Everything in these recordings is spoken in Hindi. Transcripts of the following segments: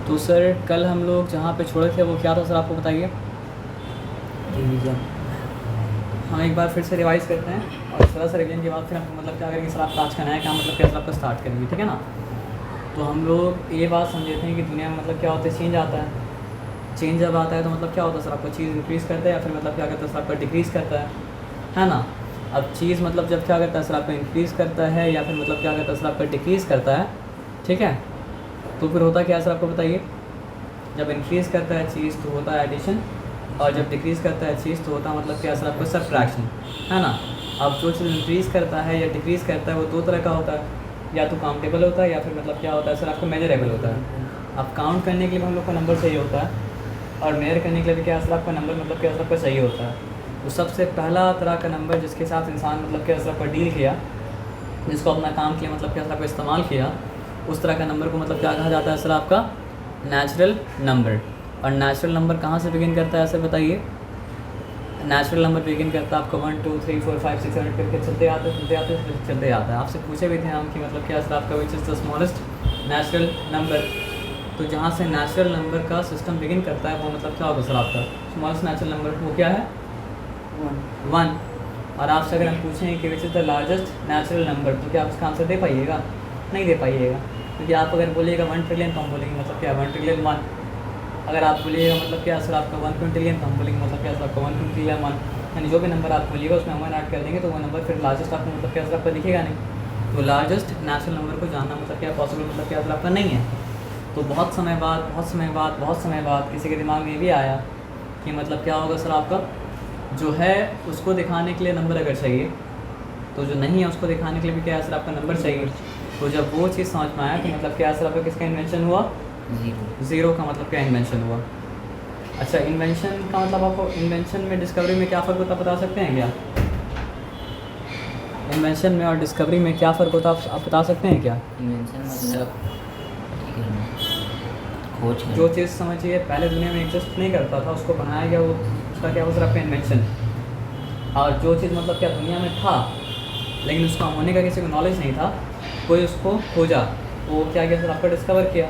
तो सर कल हम लोग जहाँ पे छोड़े थे वो क्या था सर, आपको बताइए। रिवीजन। हम एक बार फिर से रिवाइज़ करते हैं और थोड़ा सा रिवीजन के बाद फिर हम मतलब क्या करेंगे सर, आपका आज का नया काम मतलब क्या सर आपका स्टार्ट करेंगे, ठीक है ना। तो हम लोग ये बात समझे थे कि दुनिया में मतलब क्या होता है, चेंज आता है। चेंज जब आता है तो मतलब क्या होता है सर, आपको चीज़ इंक्रीज़ करता है या फिर मतलब क्या करता है सर आपका डिक्रीज़ करता है ना। अब चीज़ मतलब जब क्या करता है सर आपका इंक्रीज़ करता है या फिर मतलब क्या करता है सर आपका डिक्रीज़ करता है, ठीक है। तो फिर होता क्या है सर, आपको बताइए। जब इंक्रीज़ करता है चीज़ तो होता है एडिशन, और जब डिक्रीज़ करता है चीज़ तो होता है मतलब क्या सर आपको सब्ट्रैक्शन, है ना। अब जो चीज़ इंक्रीज़ करता है या डिक्रीज़ करता है वो दो तरह का होता है, या तो काउंटेबल होता है या फिर मतलब क्या होता है सर आपको मेजरेबल होता है। अब काउंट करने के लिए हम लोग को नंबर चाहिए होता है, और मेजर करने के लिए भी क्या सर आपका नंबर मतलब क्या सर आपका चाहिए होता है। तो सबसे पहला तरह का नंबर जिसके साथ इंसान मतलब क्या सर आपका डील किया, जिसको अपना काम के लिए मतलब क्या सर आपका इस्तेमाल किया, उस तरह का नंबर को मतलब क्या कहा जाता है सर आपका नेचुरल नंबर। और नेचुरल नंबर कहाँ से बिगिन करता है सर बताइए। नेचुरल नंबर बिगिन करता है आपको 1 2 3 4 5 6 7 करके चलते आते चलते आता है। आपसे पूछे भी थे हम कि मतलब क्या सर आपका which is the smallest natural number. तो जहाँ से नेचुरल नंबर का सिस्टम बिगिन करता है वो मतलब क्या होगा सर आपका स्मॉलेस्ट नेचुरल नंबर, वो क्या है 1। और आपसे अगर हम पूछें कि which is the largest natural number, तो क्या आप इसका आंसर दे पाइएगा? नहीं दे पाइएगा, क्योंकि आप अगर बोलिएगा 1 ट्रिलियन तो हम बोलेंगे मतलब क्या 1 ट्रिलियन 1। अगर आप बोलिएगा मतलब क्या सर आपका 1 क्विंटिलियन तो हम बोलेंगे मतलब क्या सर आपका 1 क्विंटिलियन 1। यानी जो भी नंबर आप बोलिएगा उसमें 1 ऐड कर देंगे तो वो नंबर फिर लार्जेस्ट आपको मतलब क्या सर आपका दिखेगा नहीं। तो लार्जेस्ट नेचुरल नंबर को जानना मतलब क्या पॉसिबल मतलब क्या सर आपका नहीं है। तो बहुत समय बाद किसी के दिमाग में ये भी आया कि मतलब क्या होगा सर आपका जो है उसको दिखाने के लिए नंबर अगर चाहिए, तो जो नहीं है उसको दिखाने के लिए भी क्या सर आपका नंबर चाहिए। तो जब वो चीज़ समझ में आया तो मतलब क्या सर आपका किसका इन्वेंशन हुआ, ज़ीरो का मतलब क्या इन्वेंशन हुआ। अच्छा, इन्वेंशन का मतलब आपको इन्वेंशन में डिस्कवरी में क्या फ़र्क होता बता सकते हैं क्या? इन्वेंशन में और डिस्कवरी में क्या फ़र्क होता आप बता सकते हैं क्या? इन्वेंशन मतलब खोज करना। जो चीज़ समझिए पहले दुनिया में एग्जिस्ट नहीं करता था उसको बनाया गया, वो उसका क्या हुआ सर आपका इन्वेंशन। और जो चीज़ मतलब क्या दुनिया में था लेकिन उसका होने का किसी को नॉलेज नहीं था, कोई उसको खोजा, वो क्या किया सर आपका डिस्कवर किया,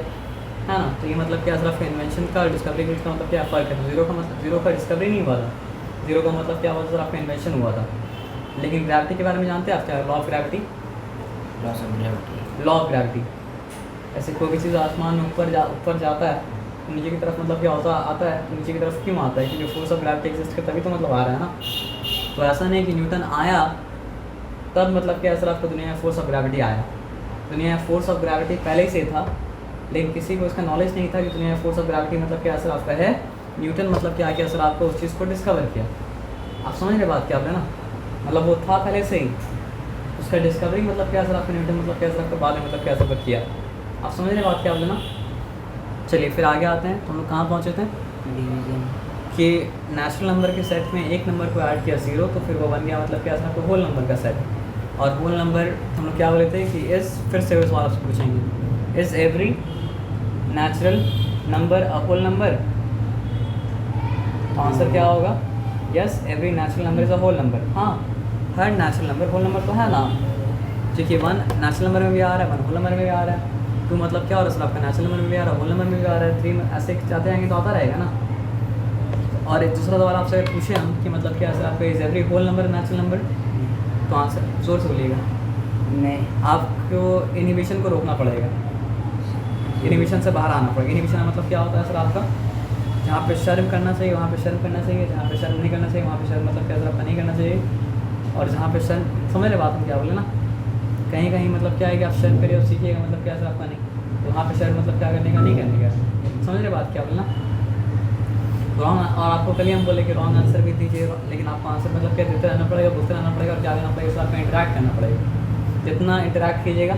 है ना। तो ये मतलब क्या सर आपका इन्वेंशन का और डिस्कवरी का मतलब क्या फ़र्क है। ज़ीरो का मतलब ज़ीरो का डिस्कवरी नहीं हुआ था, ज़ीरो का मतलब क्या हुआ सर आपका इन्वेंशन हुआ था। लेकिन ग्रेविटी के बारे में जानते हैं आप क्या, law of gravity. Loss of gravity. Law of gravity, ऐसे कोई भी चीज़ आसमान में ऊपर जाता है तो नीचे की तरफ मतलब क्या होता आता है, तो नीचे की तरफ क्यों आता है, क्योंकि फोर्स ऑफ ग्रेविटी एग्जिस्ट करता तभी तो मतलब आ रहा है ना। तो ऐसा नहीं कि न्यूटन आया तब मतलब क्या सर आपको दुनिया में फोर्स ऑफ ग्रेविटी आया। दुनिया में फोर्स ऑफ ग्रेविटी पहले ही से था, लेकिन किसी को इसका नॉलेज नहीं था कि दुनिया में फोर्स ऑफ ग्रेविटी मतलब क्या सर आपका है। न्यूटन मतलब क्या किया सर आपको उस चीज़ को डिस्कवर किया। आप समझ रहे बात क्या आपने ना, मतलब वो था पहले से ही, उसका डिस्कवरी मतलब क्या सर आपका न्यूटन मतलब क्या सर आपका बाद में मतलब क्या सर किया। आप समझ रहे बात क्या आपने ना। चलिए फिर आगे आते हैं, तो हम लोग कहाँ पहुँचे थे डिवीजन। कि नेचुरल नंबर के सेट में एक नंबर को ऐड किया 0 तो फिर वो बन गया मतलब क्या सर आपको होल नंबर का सेट। और होल नंबर हम लोग क्या बोले थे कि फिर से वही सवाल आपसे पूछेंगे, is every natural number a whole number. तो आंसर क्या होगा, yes every natural number is a whole number. हाँ, हर नेचुरल नंबर होल नंबर तो है ना, क्योंकि 1 नेचुरल नंबर में भी आ रहा है, 1 होल नंबर में भी आ रहा है, 2 मतलब क्या हो रहा है सर आपका नेचुरल नंबर में भी आ रहा है, होल नंबर में भी आ रहा है, 3 ऐसे जाते जाएंगे तो आता रहेगा ना। और एक दूसरा सवाल आपसे अगर पूछे हम कि मतलब क्या सर आपका is every whole number natural number, तो आंसर ज़ोर से बोलिएगा। नहीं। आपको इनहिबिशन को रोकना पड़ेगा, इनहिबिशन से बाहर आना पड़ेगा। इनहिबिशन का मतलब क्या होता है सर आपका, जहाँ पे शर्म करना चाहिए वहाँ पे शर्म करना चाहिए, जहाँ पे शर्म नहीं करना चाहिए वहाँ पे शर्म मतलब क्या सर आपका नहीं करना चाहिए। और जहाँ पे शर्म, समझ रहे बात हम क्या बोले ना, कहीं कहीं मतलब क्या है कि आप शर्म करिए और सीखिएगा मतलब क्या सर आपका नहीं, तो वहाँ पे शर्म मतलब क्या करने का नहीं करने का। समझ रहे बात क्या बोले ना। रॉन्ग, और आपको कल ही हम बोले कि रॉन्ग आंसर भी दीजिए, लेकिन आपको आंसर मतलब क्या देते रहना पड़ेगा, बोलते रहना पड़ेगा और क्या देना पड़ेगा सर आपका इंटरेक्ट करना पड़ेगा। जितना इंटरेक्ट कीजिएगा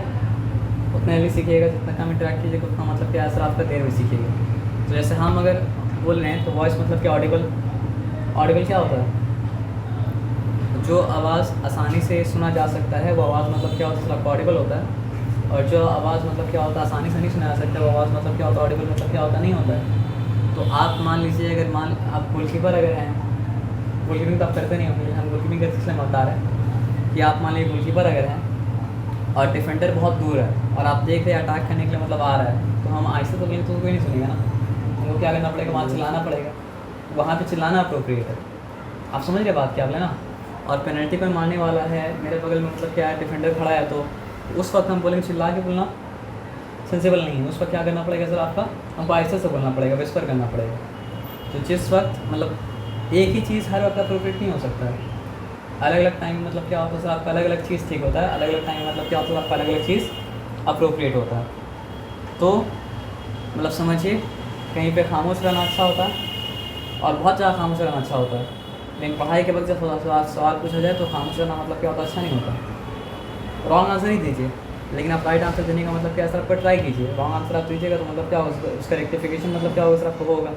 उतना जल्दी सीखिएगा, जितना कम इंटरेक्ट कीजिएगा उतना मतलब क्या सर आपका देर में सीखिएगा। तो जैसे हम अगर बोल रहे हैं तो वॉइस मतलब क्या ऑडिबल, ऑडिबल क्या होता है, जो आवाज़ आसानी से सुना जा सकता है वो आवाज़ मतलब क्या होता है सर आपका ऑडिबल होता है। और जो आवाज़ मतलब क्या होता है आसानी से नहीं सुना जा सकता वो आवाज़ मतलब क्या होता है ऑडिबल मतलब क्या होता नहीं होता है। तो आप मान लीजिए अगर आप गोलकीपर अगर हैं, गोलकीपिंग तो आप करते नहीं होंगे, हम गोलकीपिंग करते इसलिए बता रहे हैं कि आप मान लीजिए गोलकीपर अगर हैं और डिफेंडर बहुत दूर है और आप देख रहे हैं अटैक करने के लिए मतलब आ रहा है, तो हम आहिस्ता तो बोलेंगे तो कोई नहीं सुनेगा ना, हमको क्या करना पड़ेगा, वहाँ चिल्लाना पड़ेगा, वहाँ पे चिल्लाना अप्रोप्रिएट है। आप समझ रहे बात क्या बोले ना। और पेनल्टी कोई मारने वाला है, मेरे बगल में मतलब क्या है डिफेंडर खड़ा है, तो उस वक्त हम बोलेंगे चिल्ला के बोलना सेंसिबल नहीं है। उस वक्त क्या करना पड़ेगा सर आपका, हमको आहिस्ता से बोलना पड़ेगा, विस्पर करना पड़ेगा। तो जिस वक्त मतलब एक ही चीज़ हर वक्त अप्रोप्रिएट नहीं हो सकता है, अलग अलग टाइम मतलब क्या होता है सर आपका अलग अलग चीज़ ठीक होता है, अलग अलग टाइम मतलब क्या होता है आपका अलग अलग चीज़ अप्रोप्रिएट होता है। तो मतलब समझिए कहीं पे खामोश रहना अच्छा होता है और बहुत ज़्यादा खामोश रहना अच्छा होता है, लेकिन पढ़ाई के वक्त जब सवाल पूछा जाए तो खामोश रहना मतलब क्या होता है, अच्छा नहीं होता। रॉन्ग आंसर ही दीजिए, लेकिन आप राइट आंसर देने का मतलब क्या सर आपको ट्राई कीजिए। रॉन्ग आंसर आप दीजिएगा तो मतलब क्या होगा, उसका रेक्टिफिकेशन मतलब क्या होगा सर आपको होगा।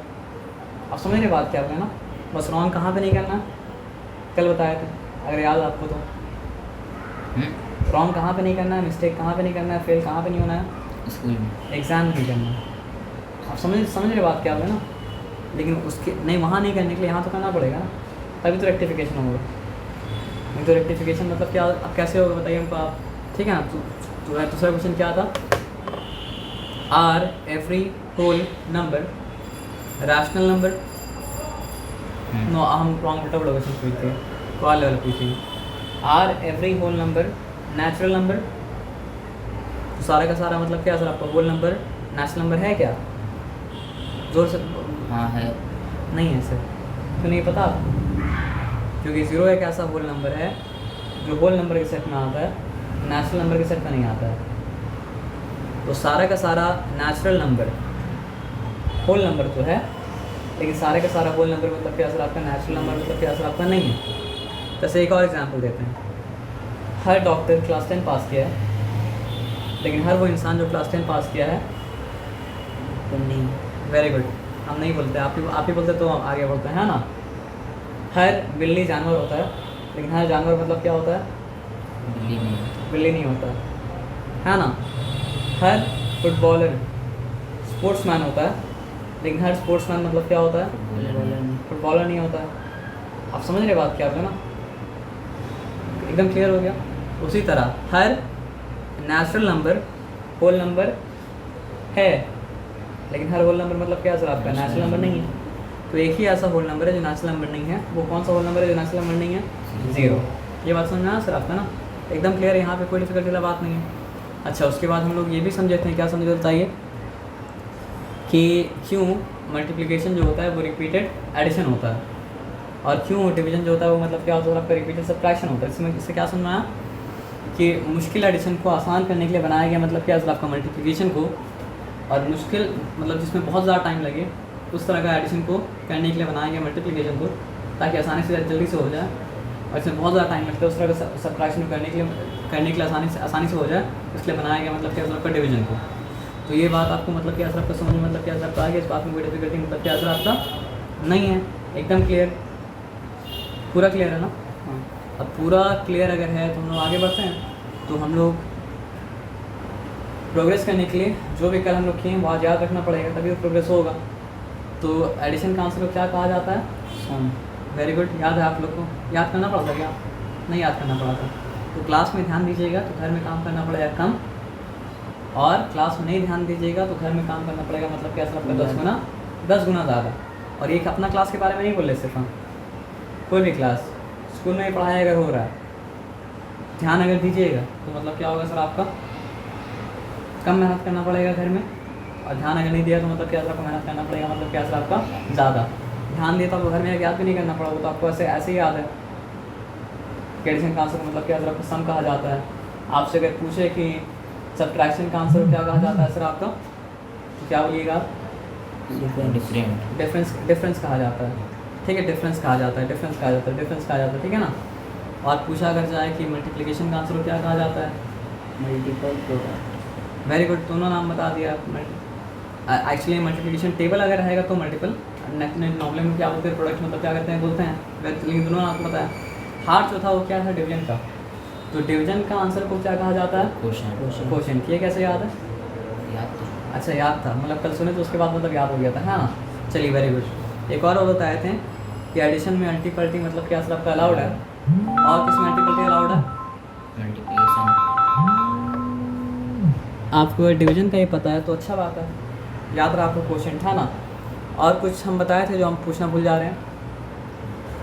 आप समझ रहे बात क्या है ना। बस रॉन्ग कहाँ पे नहीं करना, कल बताए थे अगर याद आपको तो। रॉन्ग कहाँ पे नहीं करना है, मिस्टेक कहाँ पे नहीं करना है, फेल कहाँ पे नहीं होना है, स्कूल में, एग्ज़ाम नहीं करना है। आप समझ रहे बात क्या है ना। लेकिन उसके नहीं, वहाँ नहीं करने के लिए यहाँ तो करना पड़ेगा ना, तभी तो रेक्टिफिकेशन होगा। नहीं तो रेक्टिफिकेशन मतलब क्या अब कैसे होगा बताइए हमको आप, ठीक है ना। तो दूसरा क्वेश्चन क्या था, are every whole number rational number. No, हम रॉन्ग बेटा बड़ा क्वेश्चन पूछते हैं, कॉल लेवल पूछेंगे। Are every whole number natural number. तो सारा का सारा मतलब क्या सर आपका होल नंबर नेचुरल नंबर है क्या, जोर से। हाँ है। नहीं है सर, तो नहीं पता आपको, क्योंकि ज़ीरो एक ऐसा होल नंबर है जो होल नंबर के सेट में आता है, नेचुरल नंबर के सेट में नहीं आता है। तो सारा का सारा नेचुरल नंबर होल नंबर तो है, लेकिन सारे का सारा होल नंबर मतलब क्या सर आपका नेचुरल नंबर मतलब क्या सर आपका नहीं है। जैसे एक और एग्जांपल देते हैं, हर डॉक्टर क्लास 10 पास किया है, लेकिन हर वो इंसान जो क्लास 10 पास किया है तो नहीं। वेरी गुड, हम नहीं बोलते, आप ही बोलते तो हम आगे बढ़ते हैं, है ना। हर बिल्ली जानवर होता है, लेकिन हर जानवर मतलब क्या होता है, बिल्ली नहीं होता है ना। हर फुटबॉलर स्पोर्ट्समैन होता है, लेकिन हर स्पोर्ट्समैन मतलब क्या होता है, फुटबॉलर नहीं होता है। आप समझ रहे बात क्या है ना, एकदम क्लियर हो गया। उसी तरह हर नेचुरल नंबर होल नंबर है, लेकिन हर होल नंबर मतलब क्या सर आपका नेचुरल नंबर नहीं है। तो एक ही ऐसा होल नंबर है जो नेचुरल नंबर नहीं है, वो कौन सा होल नंबर है जो नेचुरल नंबर नहीं है, 0। ये बात समझ में आया सर आपका ना, एकदम क्लियर है, यहाँ पे कोई डिफिकल्टी वाला बात नहीं है। अच्छा, उसके बाद हम लोग ये भी समझते हैं, क्या समझे बताइए, कि क्यों मल्टीप्लिकेशन जो होता है वो रिपीटेड एडिशन होता है, और क्यों डिवीजन जो होता है वो मतलब क्या होता है आपका रिपीटेड सब्ट्रैक्शन होता है। इससे क्या समझ में आया कि मुश्किल एडिशन को आसान करने के लिए बनाया गया मतलब क्या आपका मल्टीप्लिकेशन को, और मुश्किल मतलब जिसमें बहुत ज़्यादा टाइम लगे उस तरह का एडिशन को करने के लिए बनाया गया मल्टीप्लिकेशन को, ताकि आसानी से जल्दी से हो जाए, और इसमें बहुत ज़्यादा टाइम लगता है उस तरह का सब्ट्रैक्शन करने के लिए आसानी से हो जाए, इसलिए बनाया गया मतलब क्या आपका डिवीजन को। तो ये बात आपको मतलब क्या आपका समझ में मतलब क्या आपका आ गया, इस बात में कोई डिफिकल्टी मतलब क्या आपका नहीं है, एकदम क्लियर, पूरा क्लियर है ना। अब पूरा क्लियर अगर है तो हम लोग आगे बढ़ते हैं। तो हम लोग प्रोग्रेस करने के लिए जो भी कल हम लोग किए वहाँ याद रखना पड़ेगा, तभी तो प्रोग्रेस होगा। तो एडिशन का आंसर को क्या कहा जाता है, सम। वेरी गुड, याद है आप लोग को, याद करना पड़ा था क्या, नहीं याद करना पड़ा था। तो क्लास में ध्यान दीजिएगा तो घर में काम करना पड़ेगा कम, और क्लास में नहीं ध्यान दीजिएगा तो घर में काम करना पड़ेगा मतलब क्या सर आपका 10 गुना ज़्यादा। और ये अपना क्लास के बारे में नहीं बोल रहे सिर्फ हम, कोई भी क्लास स्कूल में ही पढ़ाई अगर हो रहा है, ध्यान अगर दीजिएगा तो मतलब क्या होगा सर आपका कम मेहनत करना पड़ेगा घर में, और ध्यान अगर नहीं दिया तो मतलब क्या सर आपको मेहनत करना पड़ेगा मतलब क्या सर आपका ज़्यादा। ध्यान दिया तो आपको घर में याद भी नहीं करना पड़ा, वो तो आपको ऐसे ही याद है कि एडिशन का आंसर मतलब क्या सर आपको सम कहा जाता है। आपसे अगर पूछे कि सब्ट्रैक्शन का आंसर क्या कहा जाता है सर आपका, तो क्या बोलिएगा आप, डिफरेंस कहा जाता है, ठीक है, डिफरेंस कहा जाता है, ठीक है ना। और पूछा अगर जाए कि मल्टीप्लिकेशन का आंसर को क्या कहा जाता है, मल्टीपल प्रोडक्ट। वेरी गुड, दोनों नाम बता दिया। एक्चुअली मल्टीप्लिकेशन टेबल अगर रहेगा तो मल्टीपल, नॉर्मली में क्या बोलते हैं, प्रोडक्ट मतलब क्या करते हैं बोलते हैं, लेकिन दोनों आपको पता है। हार्ड जो था वो क्या था, डिवीजन का। तो डिवीजन का आंसर को क्या कहा जाता है, क्वोशिएंट। ये कैसे याद है, अच्छा याद था, मतलब कल सुने तो उसके बाद मतलब याद हो गया था, हाँ। चलिए वेरी गुड। एक और बताए थे कि एडिशन में मल्टीपलिटी मतलब क्या सर आपका अलाउड है, और किस मल्टीपलिटी अलाउड है, आपको डिवीजन का ही पता है तो अच्छा बात है, याद रहा आपको क्वेश्चन था ना। और कुछ हम बताए थे जो हम पूछना भूल जा रहे हैं।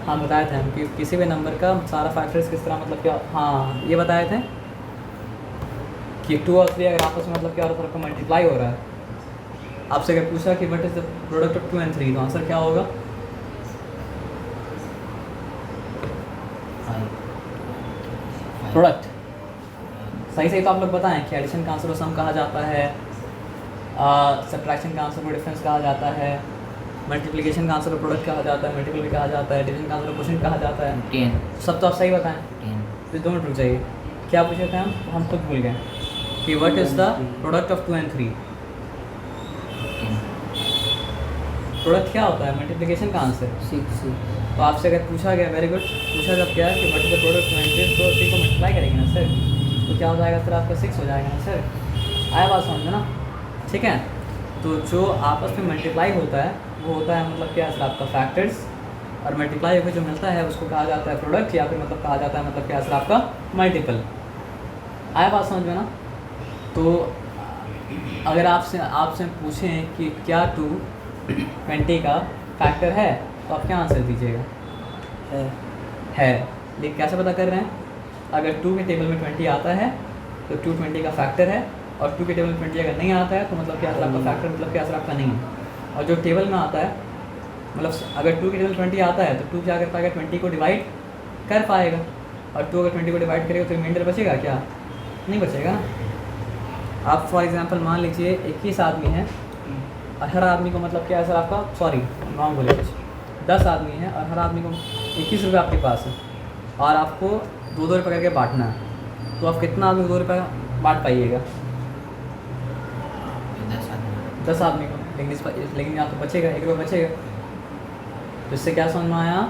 हाँ बताए थे हम कि किसी भी नंबर का सारा फैक्टर्स किस तरह मतलब क्या, हाँ ये बताए थे कि 2 और 3 अगर आपस में मतलब क्या हो रहा है, मल्टीप्लाई हो रहा है। आपसे अगर पूछा कि what is the product of 2 and 3 तो आंसर क्या होगा? 5 प्रोडक्ट सही सही तो आप लोग बताएं कि एडिशन का आंसर को सम कहा जाता है, सब्ट्रैक्शन का आंसर को डिफरेंस कहा जाता है, मल्टीप्लिकेशन का आंसर को प्रोडक्ट कहा जाता है, मल्टीपल भी कहा जाता है, डिवीजन का आंसर को क्वोशिएंट कहा जाता है। 10 सब तो आप सही बताएं, 10 तो 2 मिनट रुक जाइए। क्या पूछे थे हम खुद भूल गए कि what is the product of 2 and 3। 10 product क्या होता है? मल्टीप्लिकेशन का आंसर। 6 तो आपसे अगर पूछा गया, वेरी गुड, पूछा जब क्या कि what is the product 2 and 3 तो 3 को मल्टीप्लाई करेंगे ना सर, तो क्या हो जाएगा सर? आपका 6 हो जाएगा ना सर। आया बात समझ में ना? ठीक है, तो जो आपस में मल्टीप्लाई होता है वो होता है मतलब क्या सर? आपका फैक्टर्स, और मल्टीप्लाई होकर जो मिलता है उसको कहा जाता है प्रोडक्ट, या फिर मतलब कहा जाता है मतलब क्या सर? आपका मल्टीपल। आया बात समझ में ना? तो अगर आपसे पूछें कि क्या 220 का फैक्टर है तो आप क्या आंसर दीजिएगा? है। लेकिन कैसे पता कर रहे हैं? अगर 2 के टेबल में 20 आता है तो 220 का फैक्टर है, और 2 के टेबल में 20 अगर नहीं आता है तो मतलब क्या सर? आपका फैक्टर मतलब क्या सर? आपका नहीं है। और जो टेबल में आता है मतलब अगर 2 के टेबल 20 आता है तो 2 क्या कर पाएगा? 20 को डिवाइड कर पाएगा, और 2 अगर 20 को डिवाइड करेगा तो रिमाइंडर बचेगा क्या? नहीं बचेगा ना। आप फॉर एग्जांपल मान लीजिए 21 आदमी हैं और हर आदमी को मतलब क्या है सर? आपका सॉरी रॉन्ग बोले कुछ, 10 आदमी हैं और हर आदमी को 21 रुपये आपके पास है, और आपको 2-2 रुपये करके बांटना है, तो आप कितना आदमी को 2 रुपये बांट पाइएगा? 10 आदमी को। लेकिन यहाँ तो बचेगा 1 रुपये बचेगा। तो इससे क्या समझ में आया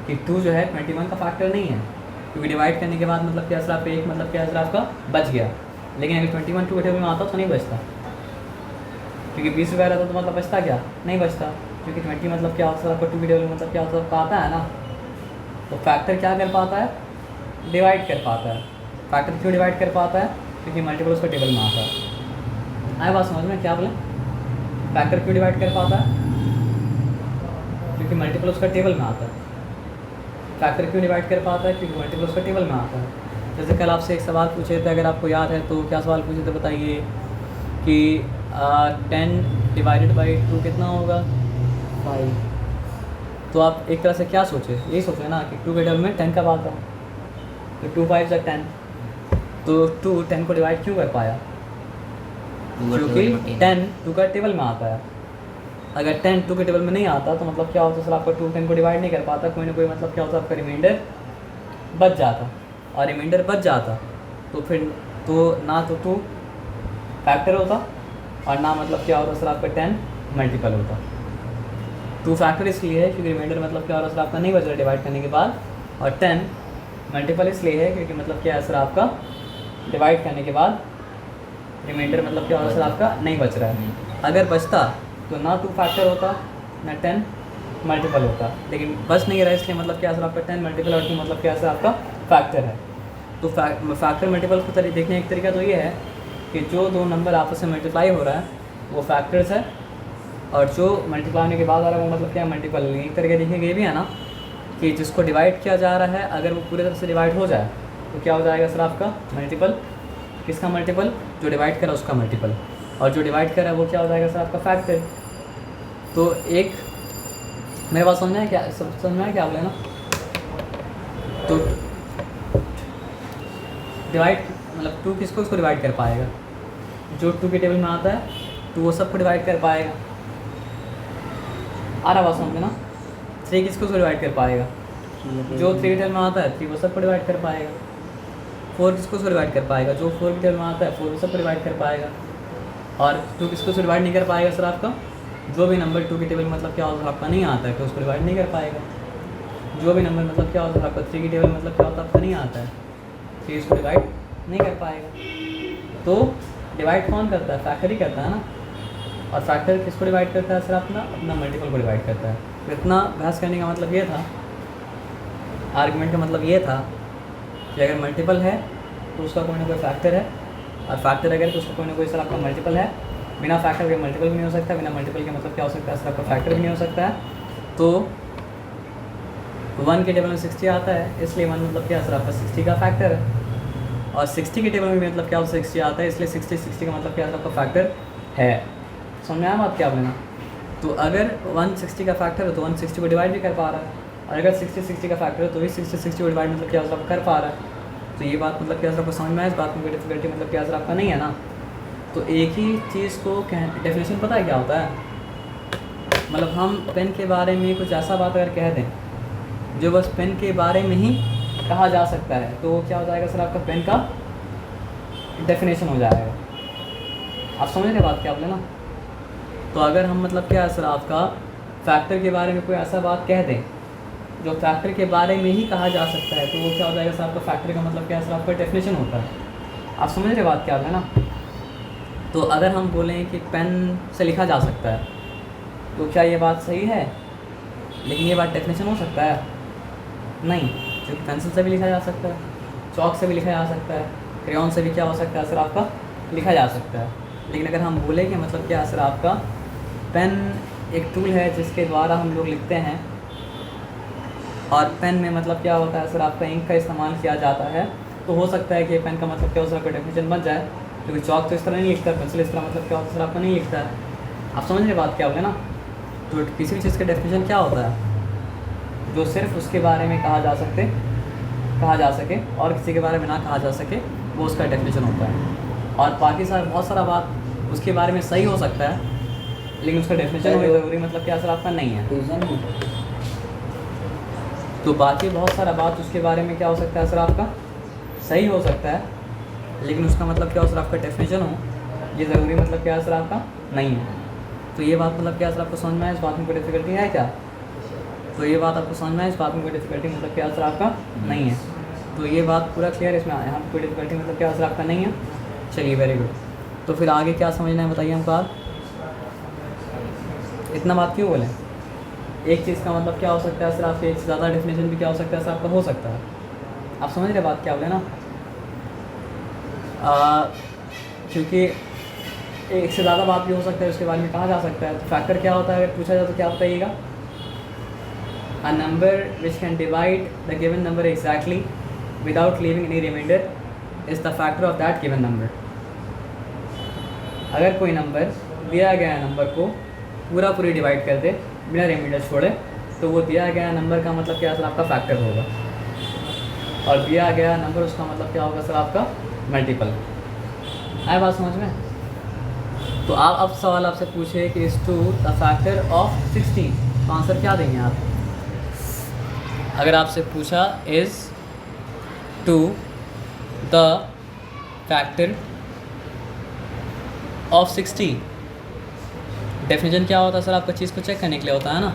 कि 2 जो है 21 का फैक्टर नहीं है, क्योंकि डिवाइड करने के बाद मतलब क्या सर? आपका एक मतलब क्या सर? आपका बच गया। लेकिन अगर 21 2 के टेबल में आता तो नहीं बचता, क्योंकि 20 रुपये रहता तो मतलब बचता क्या? नहीं बचता, क्योंकि 20 मतलब क्या होता है? आपका 2 के टेबल में मतलब क्या होता है? आपका आता है ना। तो फैक्टर क्या कर पाता है? डिवाइड कर पाता है। फैक्टर क्यों डिवाइड कर पाता है? क्योंकि मल्टीपल उसका टेबल में आता है। आए बात समझ में? क्या बोले? फैक्टर क्यों डिवाइड कर पाता है? क्योंकि मल्टीपल उसका टेबल में आता है। फैक्टर क्यों डिवाइड कर पाता है? क्योंकि मल्टीपल उसका टेबल में आता है। जैसे कल आपसे एक सवाल पूछे थे, अगर आपको याद है तो क्या सवाल पूछे थे बताइए कि 10 डिवाइडेड बाई 2 कितना होगा? 5 तो आप एक तरह से क्या सोचे? यही सोचे ना कि 2 के टेबल में 10 कब आता है, तो 2 5 10। तो 2 10 को डिवाइड क्यों कर पाया? क्योंकि 10 2 का टेबल में आता है। अगर 10 2 के टेबल में नहीं आता तो मतलब क्या होता सर? आपका 2 10 को डिवाइड नहीं कर पाता, कोई ना कोई मतलब क्या होता? आपका रिमाइंडर बच जाता, और रिमाइंडर बच जाता तो फिर तो ना तो 2 फैक्टर होता, और ना मतलब क्या होता सर? आपका 10 मल्टीपल होता। 2 फैक्टर इसलिए है क्योंकि रिमाइंडर मतलब क्या हो रहा है सर? आपका नहीं बच रहा डिवाइड करने के बाद, और 10 मल्टीपल इसलिए है क्योंकि मतलब क्या है सर? आपका डिवाइड करने के बाद रिमाइंडर मतलब क्या हो रहा है सर? आपका नहीं बच रहा है। अगर बचता तो ना 2 फैक्टर होता ना 10 मल्टीपल होता, लेकिन बच नहीं रहा इसलिए मतलब क्या सर? आपका 10 मल्टीपल और 2 मतलब क्या सर? आपका फैक्टर है। तो फैक्टर मल्टीपल को देखने एक तरीका तो ये है कि जो 2 नंबर आपस में मल्टीप्लाई हो रहा है वो फैक्टर्स है, और जो मल्टीप्लाई होने के बाद आ रहा है वो मतलब क्या? मल्टीपल। एक तरीके देखने के ये भी है ना कि जिसको डिवाइड किया जा रहा है अगर वो पूरी तरह से डिवाइड हो जाए तो क्या हो जाएगा सर? आपका मल्टीपल। किसका मल्टीपल? जो डिवाइड करा उसका मल्टीपल, और जो डिवाइड करा वो क्या हो जाएगा सर? आपका फैक्टर। तो एक मेरे बात समझ में है क्या? समझ में है क्या बोले ना? तो डिवाइड मतलब 2 किसको इसको डिवाइड कर पाएगा? जो 2 के टेबल में आता है 2 वो सबको डिवाइड कर पाएगा। आ रहा बात समझ में ना? 3 किसको इसको डिवाइड कर पाएगा? जो 3 के टेबल में आता है 3 वो सबको डिवाइड कर पाएगा। 4 किसको इसको डिवाइड कर पाएगा? जो 4 के टेबल में आता है 4 वो सबको डिवाइड कर पाएगा। और 2 किसको इसको डिवाइड नहीं कर पाएगा सर? आपका जो भी नंबर 2 के टेबल मतलब क्या होता है? आपका नहीं आता है तो उसको डिवाइड नहीं कर पाएगा। जो भी नंबर मतलब क्या होता है? आपका 3 के टेबल मतलब क्या होता है? आपका नहीं आता है, 3 इसको डिवाइड नहीं कर पाएगा। तो डिवाइड कौन करता है? फैक्टर ही करता है ना। और फैक्टर किसको डिवाइड करता है सर? अपना मल्टीपल को डिवाइड करता है। तो इतना बहस करने का मतलब ये था, आर्गुमेंट का मतलब ये था कि अगर मल्टीपल है तो उसका कोई ना कोई फैक्टर है, और फैक्टर अगर तो उसका कोई ना कोई सर आपका मल्टीपल है, बिना फैक्टर के मल्टीपल भी नहीं हो सकता, बिना मल्टीपल के मतलब क्या हो सकता है सर आपका फैक्टर भी नहीं हो सकता है। तो 1 के टेबल में 60 आता है, इसलिए 1 मतलब क्या सर आपका 60 का फैक्टर है, और 60 के टेबल में मतलब क्या 60 आता है, इसलिए 60 का मतलब क्या सर आपका फैक्टर है। समझ में आया बात क्या बोलना। तो अगर 160 का फैक्टर है तो 160 को डिवाइड भी कर पा रहा है, और अगर 60 का फैक्टर है तो भी 60 को डिवाइड मतलब क्या सर कर पा रहा है। तो ये बात मतलब क्या सर आपको समझ में आया, इस बात में कोई डिफिकल्टी मतलब क्या सर आपका नहीं है ना। तो एक ही चीज़ को डेफिनेशन पता है क्या होता है, मतलब हम पेन के बारे में कुछ ऐसा बात अगर कह दें जो बस पेन के बारे में ही कहा जा सकता है, तो क्या हो जाएगा सर आपका पेन का डेफिनेशन हो जाएगा। आप समझ रहे बात क्या बोले ना। तो अगर हम मतलब क्या है सर आपका फैक्टर के बारे में कोई ऐसा बात कह दें जो फैक्टर के बारे में ही कहा जा सकता है, तो वो क्या हो जाएगा सर आपका फैक्टर का मतलब क्या है सर आपका डेफिनेशन होता है। आप समझ रहे बात क्या है ना। तो अगर हम बोलें कि पेन से लिखा जा सकता है, तो क्या ये बात सही है, लेकिन ये बात डेफिनेशन हो सकता है नहीं, क्योंकि पेंसिल से भी लिखा जा सकता है, चॉक से भी लिखा जा सकता है, क्रेयॉन से भी क्या हो सकता है सर आपका लिखा जा सकता है। लेकिन अगर हम बोलें कि मतलब क्या सर आपका पेन एक टूल है जिसके द्वारा हम लोग लिखते हैं, और पेन में मतलब क्या होता है सर आपका इंक का इस्तेमाल किया जाता है, तो हो सकता है कि पेन का मतलब क्या हो सकता है डेफिनेशन बन जाए, क्योंकि चॉक तो इस तरह नहीं लिखता है, पेंसिल इस तरह मतलब क्या होता है सर आपका नहीं लिखता है। आप समझ रहे बात क्या बोले ना। तो किसी भी चीज़ का डेफिनेशन क्या होता है, जो सिर्फ उसके बारे में कहा जा सके और किसी के बारे में ना कहा जा सके, वो उसका डेफिनेशन होता है। और बाकी सारा बहुत सारा बात उसके बारे में सही हो सकता है, लेकिन उसका डेफिनेशन होना ज़रूरी मतलब क्या सर आपका नहीं है। तो बाकी बहुत सारा बात उसके बारे में क्या हो सकता है सर आपका सही हो सकता है, लेकिन उसका मतलब क्या हो सर आपका डेफिनेशन हो, ये ज़रूरी मतलब क्या सर आपका नहीं है। तो ये बात मतलब क्या सर आपको समझ में आया, इस बात में कोई डिफिकल्टी है क्या। तो ये बात आपको समझ में आया, इस बात में कोई डिफिकल्टी मतलब क्या सर आपका नहीं है। तो ये बात पूरा क्लियर, इसमें यहाँ पर कोई डिफिकल्टी मतलब क्या सर आपका नहीं है। चलिए वेरी गुड। तो फिर आगे क्या समझना है बताइए हमको आप। इतना बात क्यों बोलें, एक चीज़ का मतलब क्या हो सकता है सर आपके एक से ज़्यादा डेफिनेशन भी क्या हो सकता है सर आपका हो सकता है। आप समझ रहे बात क्या बोले ना। क्योंकि एक से ज़्यादा बात भी हो सकता है, उसके बारे में कहा जा सकता है। तो फैक्टर क्या होता है अगर पूछा जाए तो क्या बताइएगा, a number which can divide the given number exactly without leaving any remainder is the factor of that given number. अगर कोई नंबर दिया गया नंबर को पूरी डिवाइड कर दे बिना रिमाइंडर छोड़े, तो वो दिया गया नंबर का मतलब क्या सर आपका फैक्टर होगा, और दिया गया नंबर उसका मतलब क्या होगा सर आपका मल्टीपल। आए बात समझ में। तो आप अब सवाल आपसे पूछे कि इस टू द फैक्टर ऑफ 16, तो आंसर क्या देंगे आप। अगर आपसे पूछा is two the factor of 60, definition क्या होता है सर आपका चीज़ को चेक करने के लिए होता है ना।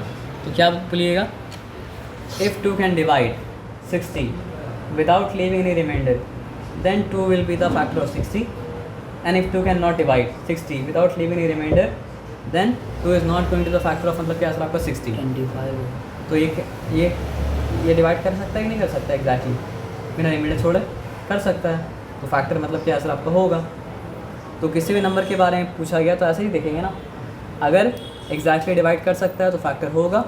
तो क्या बोलिएगा, if 2 can divide 60 without leaving any remainder then 2 will be the factor of 60, and if 2 cannot divide 60 without leaving any remainder then 2 is not going to the factor of मतलब क्या सर आपका 60। 25। तो ये डिवाइड कर सकता है कि नहीं कर सकता एग्जैक्टली बिना रिमाइंडर छोड़े, कर सकता है। तो फैक्टर मतलब क्या सर आपका होगा। तो किसी भी नंबर के बारे में पूछा गया तो ऐसे ही देखेंगे ना, अगर एग्जैक्टली डिवाइड कर सकता है तो फैक्टर होगा,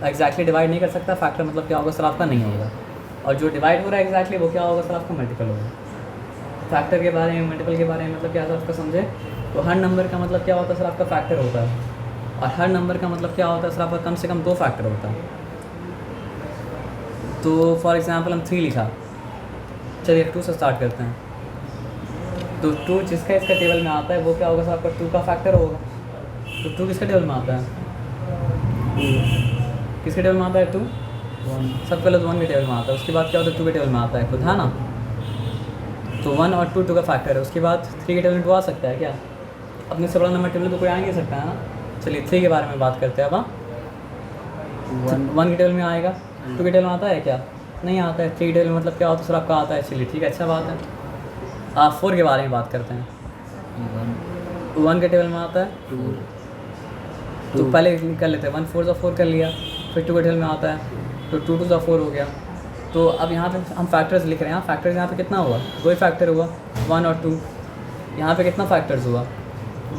एग्जैक्टली डिवाइड नहीं कर सकता फैक्टर मतलब क्या होगा सर आपका नहीं होगा, और जो डिवाइड हो रहा है एग्जैक्टली वो क्या होगा सर आपका मल्टीपल होगा। फैक्टर के बारे में मल्टीपल के बारे में मतलब क्या सर आपका समझे। तो हर नंबर का मतलब क्या होता है सर आपका फैक्टर होता है, और हर नंबर का मतलब क्या होता है सर आपका कम से कम 2 फैक्टर होता है। तो फॉर एग्जांपल हम 3 लिखा, चलिए 2 से स्टार्ट करते हैं। तो 2 जिसका इसका टेबल में आता है वो क्या होगा सर आपका 2 का फैक्टर होगा। तो 2 किसके टेबल में आता है, किसके टेबल में आता है 2, 1। सबसे पहले तो 1 के टेबल में आता है, उसके बाद क्या होता है 2 के टेबल में आता है खुद, है ना। तो 1 और 2 2 का फैक्टर है, उसके बाद 3 के टेबल में 2 आ सकता है क्या, अपने से बड़ा नंबर टेबल तो कोई आ नहीं सकता है ना। चलिए 3 के बारे में बात करते हैं अब। 1 के टेबल में आएगा, 2 के टेबल में आता है क्या, नहीं आता है। 3 के टेबल में मतलब क्या होता है सर आपका आता है, चलिए ठीक है अच्छा बात है। आप 4 के बारे में बात करते हैं। 1 के टेबल में आता है 2। तो पहले कर लेते हैं, 1 4 × 4 कर लिया, फिर 2 के टेबल में आता है तो 2 2 × 4 हो गया। तो अब यहाँ पे हम फैक्टर्स लिख रहे हैं, फैक्टर्स यहाँ पे कितना हुआ, 2 ही फैक्टर हुआ, 1 और 2। यहाँ पे कितना फैक्टर्स हुआ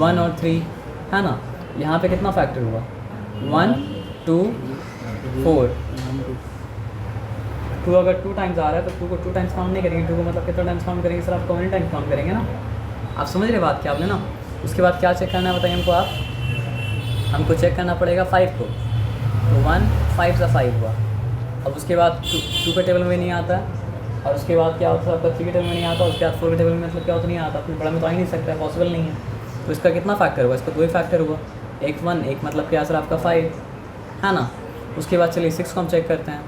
1 और 3 है ना। यहाँ पे कितना फैक्टर हुआ 1 2 4। 2 अगर 2 टाइम्स आ रहा है तो 2 को 2 टाइम्स काउंट नहीं करेंगे, 2 को मतलब कितना टाइम्स काउंट करेंगे सर, आप कौन टाइम्स काउंट करेंगे ना। आप समझ रहे बात क्या आपने ना। उसके बाद क्या चेक करना है बताइए हमको आप, हमको चेक करना पड़ेगा 5 को, तो 1 5 सा 5 हुआ। अब उसके बाद 2 के टेबल में नहीं आता है, और उसके बाद क्या होता है आपका 3 के टेबल में नहीं आता, उसके बाद 4 के टेबल में मतलब क्या होता नहीं आता, अपने बड़ा में तो आ ही नहीं सकता है, पॉसिबल नहीं है। तो इसका कितना फैक्टर हुआ, इसका 2 ही फैक्टर हुआ, एक 1 एक मतलब क्या सर आपका 5 है ना। उसके बाद चलिए 6 को हम चेक करते हैं,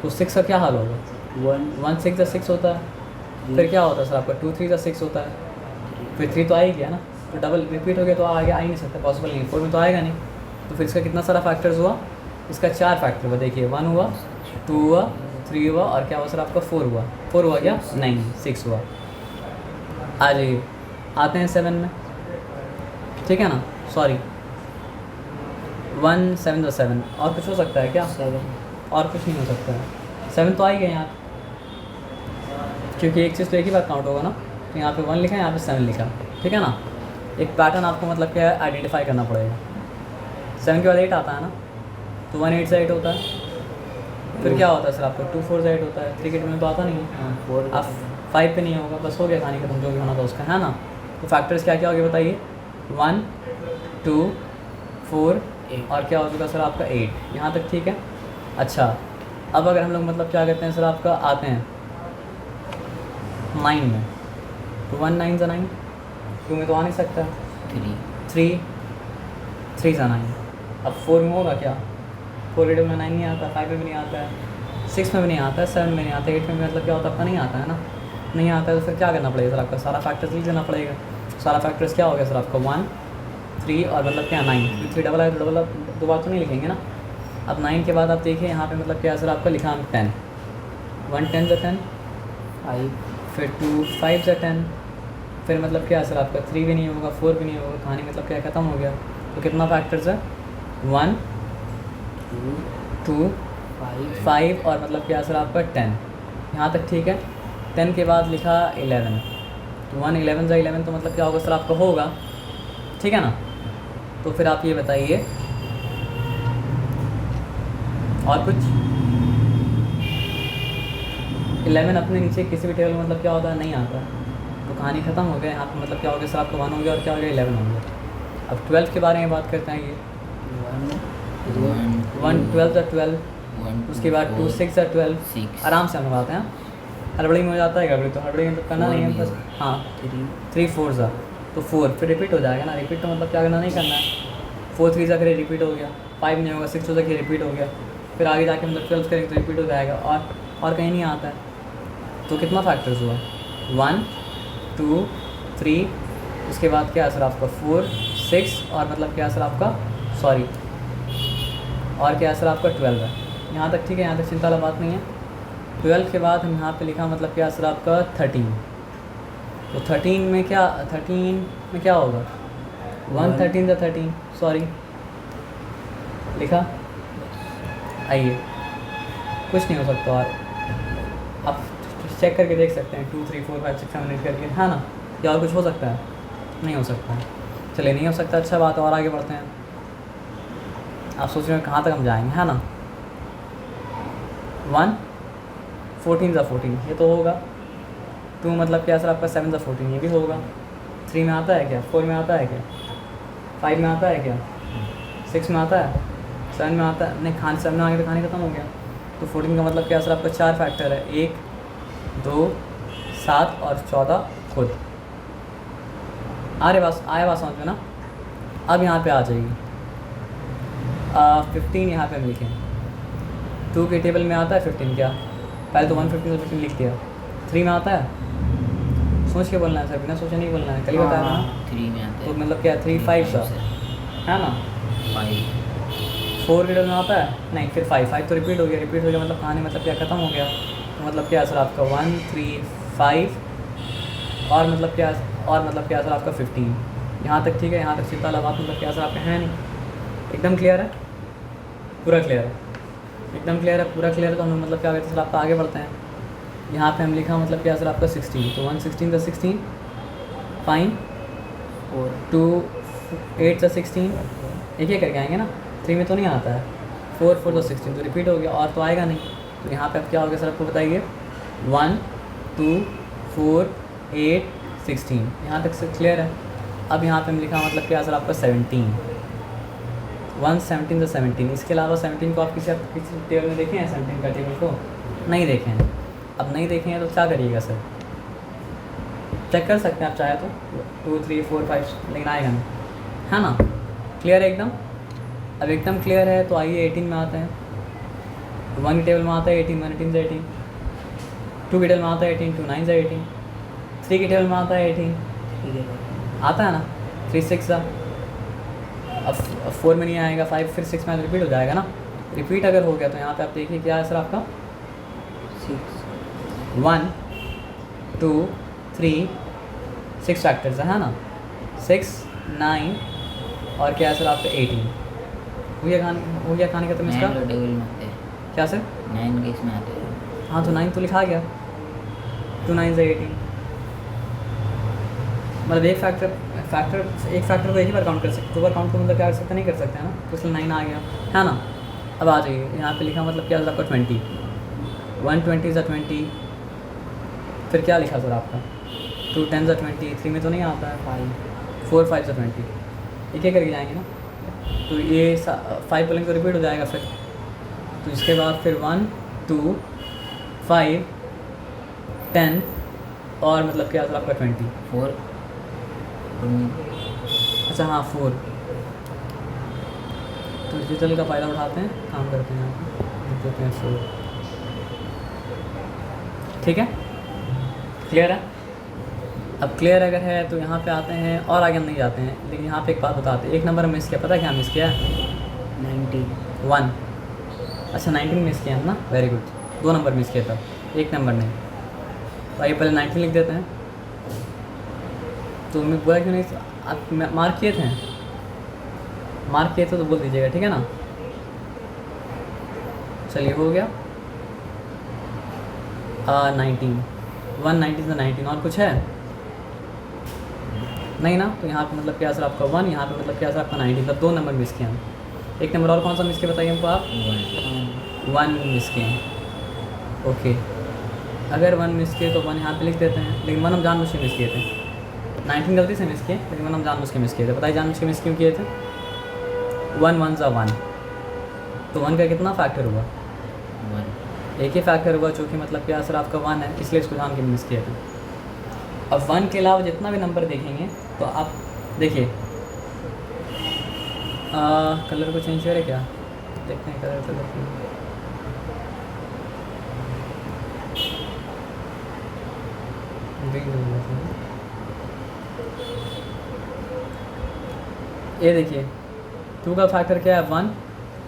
तो 6 का क्या हाल होगा 1 6 + 6 होता है। फिर क्या होता है सर आपका 2 3 + 6 होता है, फिर 3 तो आ ही गया ना, तो डबल रिपीट हो गया तो आगे आ ही नहीं सकता, पॉसिबल नहीं है, 4 में तो आएगा नहीं। तो फिर इसका कितना सारा फैक्टर्स हुआ, इसका 4 फैक्टर हुआ। देखिए 1 हुआ 2 हुआ 3 हुआ और क्या हुआ सर आपका 4 हुआ। 4 हुआ क्या नहीं 6 हुआ। आ जाइए आते हैं 7 में, ठीक है ना, सॉरी 1 7 + 7 और कुछ हो सकता है क्या 7 और कुछ नहीं हो सकता है, 7 तो आ ही गए यहाँ, क्योंकि एक चीज़ तो एक ही बार काउंट होगा ना। तो यहाँ पे 1 लिखा है, यहाँ पे 7 लिखा, ठीक है ना। एक पैटर्न आपको मतलब क्या है आइडेंटिफाई करना पड़ेगा। 7 के बाद 8 आता है ना, तो 1 8 से 8 होता है। फिर क्या होता है सर आपका 2 4 से 8 होता है, 3 के में तो आता नहीं है, 4 आप 5 पे नहीं होगा, बस हो गया कहानी खत्म, जो भी होना था उसका है ना। तो फैक्टर्स क्या क्या हो गए बताइए 1 2 4 और क्या हो चुका सर आपका 8, यहाँ तक ठीक है। अच्छा अब अगर हम लोग मतलब क्या करते हैं सर आपका आते हैं 9 में, तो 1 9 × 9, 2 में तो आ नहीं सकता, 3 3 × 9। अब 4 में होगा क्या, 4 में 9 नहीं आता, 5 में भी नहीं आता है, 6 में भी नहीं आता है, 7 में नहीं आता, 8 में मतलब क्या होता है आपका नहीं आता है ना, नहीं आता है। तो फिर क्या करना पड़ेगा सर आपका सारा फैक्टर्स लिख देना पड़ेगा। सारा फैक्टर्स क्या हो गया सर आपका 1 3 और मतलब क्या 9, 3 डबल है तो डबल दो बार तो नहीं लिखेंगे ना। अब 9 के बाद आप देखिए यहाँ पे मतलब क्या सर आपका लिखा हम 10, 1 10 × 10 5 फिर 2 5 × 10, फिर मतलब क्या सर आपका 3 भी नहीं होगा 4 भी नहीं होगा, कहानी मतलब क्या ख़त्म हो गया। तो कितना फैक्टर्स है 1 2 5 और मतलब क्या सर आपका 10, यहाँ तक ठीक है। 10 के बाद लिखा 11, तो 1 11 × 11 तो मतलब क्या होगा सर आपका होगा, ठीक है ना। तो फिर आप ये बताइए और कुछ 11 अपने नीचे किसी भी टेबल में मतलब क्या होता है नहीं आता, तो कहानी ख़त्म हो गया। यहाँ पे मतलब क्या हो गया सर आपका 1 हो गया और क्या हो गया 11 हो गया। अब 12 के बारे में बात करते हैं, ये 1 12 × 12, उसके बाद 2 6 × 12, आराम से हम बात हैं, हड़बड़ी में हो जाता है, गड़बड़ी तो हड़बड़ी में तो करना नहीं है बस, हाँ 3 4 सा तो 4 फिर रिपीट हो जाएगा ना, रिपीट तो मतलब क्या करना नहीं करना है, 4 3 सा करें रिपीट हो गया, 5 नहीं होगा 6 हो सके रिपीट हो गया, फिर आगे जाके मतलब 12 करेंगे तो रिपीट हो जाएगा, और कहीं नहीं आता है। तो कितना फैक्टर्स हुआ 1 2 3, उसके बाद क्या है सर आपका 4 6 और मतलब क्या है सर आपका सॉरी और क्या है सर आपका 12 है, यहाँ तक ठीक है, यहाँ तक चिंता वाला बात नहीं है। 12 के बाद हम यहाँ पे लिखा मतलब क्या है सर आपका 13, तो 13 में क्या होगा 1 13 × 13 सॉरी लिखा, आइए कुछ नहीं हो सकता। और आप चेक करके देख सकते हैं 2 3 4 5 6 7 8 करके, है ना, या और कुछ हो सकता है नहीं हो सकता है, चलिए नहीं हो सकता, अच्छा बात है, और आगे बढ़ते हैं। आप सोच रहे हैं कहाँ तक हम जाएंगे, है ना। 1 14 × 14 ये तो होगा, 2 मतलब क्या सर आपका 7 × 14 ये भी होगा, 3 में आता है क्या, 4 में आता है क्या, 5 में आता है क्या, 6 में आता है, 7 में आता है नहीं, 7 में आगे तो कहानी खत्म हो गया। तो 14 का मतलब क्या सर आपका 4 फैक्टर है, 1 2 7 और 14 खुद। आया बात समझ में ना। अब यहाँ पे आ जाएगी 15, यहाँ पे हम लिखें 2 के टेबल में आता है 15 क्या, पहले तो 115 से 15 लिख दिया। 3 में आता है, सोच के बोलना है सर, बिना सोचे नहीं बोलना है, कल ही बताया था ना। 3 में आता है, तो मतलब क्या 3 5 सा है ना, 4 के टेबल में आता है नहीं, फिर 5 तो रिपीट हो गया, मतलब कहानी मतलब क्या ख़त्म हो गया। तो मतलब क्या सर आपका 1 3 5 और मतलब क्या सर आपका 15, यहाँ तक ठीक है, यहाँ तक चिंता वाला बात मतलब क्या सर आपका है नहीं, एकदम क्लियर है, पूरा क्लियर है, एकदम क्लियर है, पूरा क्लियर है। तो हम लोग मतलब क्या करते हैं सर आपका आगे बढ़ते हैं। यहाँ पे हम लिखा मतलब क्या सर आपका 16, तो 1 16 × 16 पाइन 4 2 8 से 16 एक एक करके आएंगे ना, 3 में तो नहीं आता है, 4 4 तो 16 तो रिपीट हो गया और तो आएगा नहीं। तो यहाँ पे अब क्या हो गया सर आपको बताइए, 1 2 4 8 16 यहाँ तक से क्लियर है। अब यहाँ पे हम लिखा मतलब क्या सर आपका 17 1 17 से 17, इसके अलावा 17 को आप किसी टेबल में देखे हैं, 17 का टेबल को नहीं देखे हैं। अब नहीं देखे हैं तो क्या करिएगा सर, चेक कर सकते हैं आप चाहे तो 2 3 4 5, लेकिन आएगा नहीं, है ना। क्लियर है एकदम। अब एकदम क्लियर है तो आइए 18 में आते हैं। 1 के टेबल में आता है 18, 1 18 से 18, 2 के टेबल में आता है 18, 2 9 से 18, 3 के टेबल में आता है 18, ठीक है। आता है ना, 3 6 सा। अब 4 में नहीं आएगा, 5 फिर 6 में रिपीट हो जाएगा ना। रिपीट अगर हो गया तो यहाँ पे आप देखिए क्या है सर आपका 1 2 3 6 फैक्टर्स है ना, 6 9 और क्या है सर आपका 18। हो गया खाने का तुम इसका 9 टेबल में आते हैं, क्या सर, 9 के इसमें आते हैं। हाँ तो 9 तो लिखा गया, 2 9 से 18, मतलब एक फैक्टर को एक ही बार काउंट कर सकते, 2 बार काउंट को मतलब क्या कर सकते नहीं कर सकते हैं ना, तो इसलिए 9 आ गया, है ना। अब आ जाइए यहाँ पे लिखा मतलब क्या सर आपका 20, 1 20 से 20, फिर क्या लिखा सर आपका 2 10 से 20, 3 में तो नहीं आता है, 4 5 से 20, एक एक करके जाएंगे ना। तो ये 5 बोलेंगे तो रिपीट हो जाएगा फिर, तो इसके बाद फिर 1 2 5 10 और मतलब क्या सर आपका 20, 4 अच्छा हाँ 4। तो डिजिटल का फ़ायदा उठाते हैं, काम करते हैं, लिख देते हैं 4, ठीक है। क्लियर है। अब क्लियर अगर है तो यहाँ पे आते हैं और आगे हम नहीं जाते हैं, लेकिन यहाँ पे एक बात बताते हैं, एक नंबर मिस किया, पता है क्या मिस किया, 91। अच्छा 19 मिस किया हम ना, वेरी गुड, 2 नंबर मिस किया था, एक नंबर नहीं। तो आइए पहले 19 लिख देते हैं। तो मैं बोला क्यों नहीं, आप मार्क किए थे, मार्क किए थे तो बोल दीजिएगा, ठीक है ना। चलिए हो गया 19, 190 से 19, और कुछ है नहीं ना। तो यहाँ पे मतलब क्या सर आपका 1, यहाँ पे मतलब क्या सर आपका 19, मतलब 2 नंबर मिस किए हम। एक नंबर और कौन सा मिस किया बताइए हमको आप, 1 मिस किए, ओके। अगर 1 मिस किए तो 1 यहाँ पे लिख देते हैं, लेकिन 1 हम जानबूझ के मिस किए थे, 19 गलती से मिस किए, लेकिन 1 हम जानबूझ के मिस किए थे। बताइए जानबूझ के मिस क्यों किए थे, 1 1 सा 1, तो 1 का कितना फैक्टर हुआ, 1 एक ही फैक्टर हुआ, जो कि मतलब क्या सर आपका 1 है, इसलिए इसको जान के मिस किया था। अब 1 के अलावा जितना भी नंबर देखेंगे तो आप देखिए, कलर को चेंज करें क्या, देखते हैं कलर ये देखिए 2 का फैक्टर क्या है 1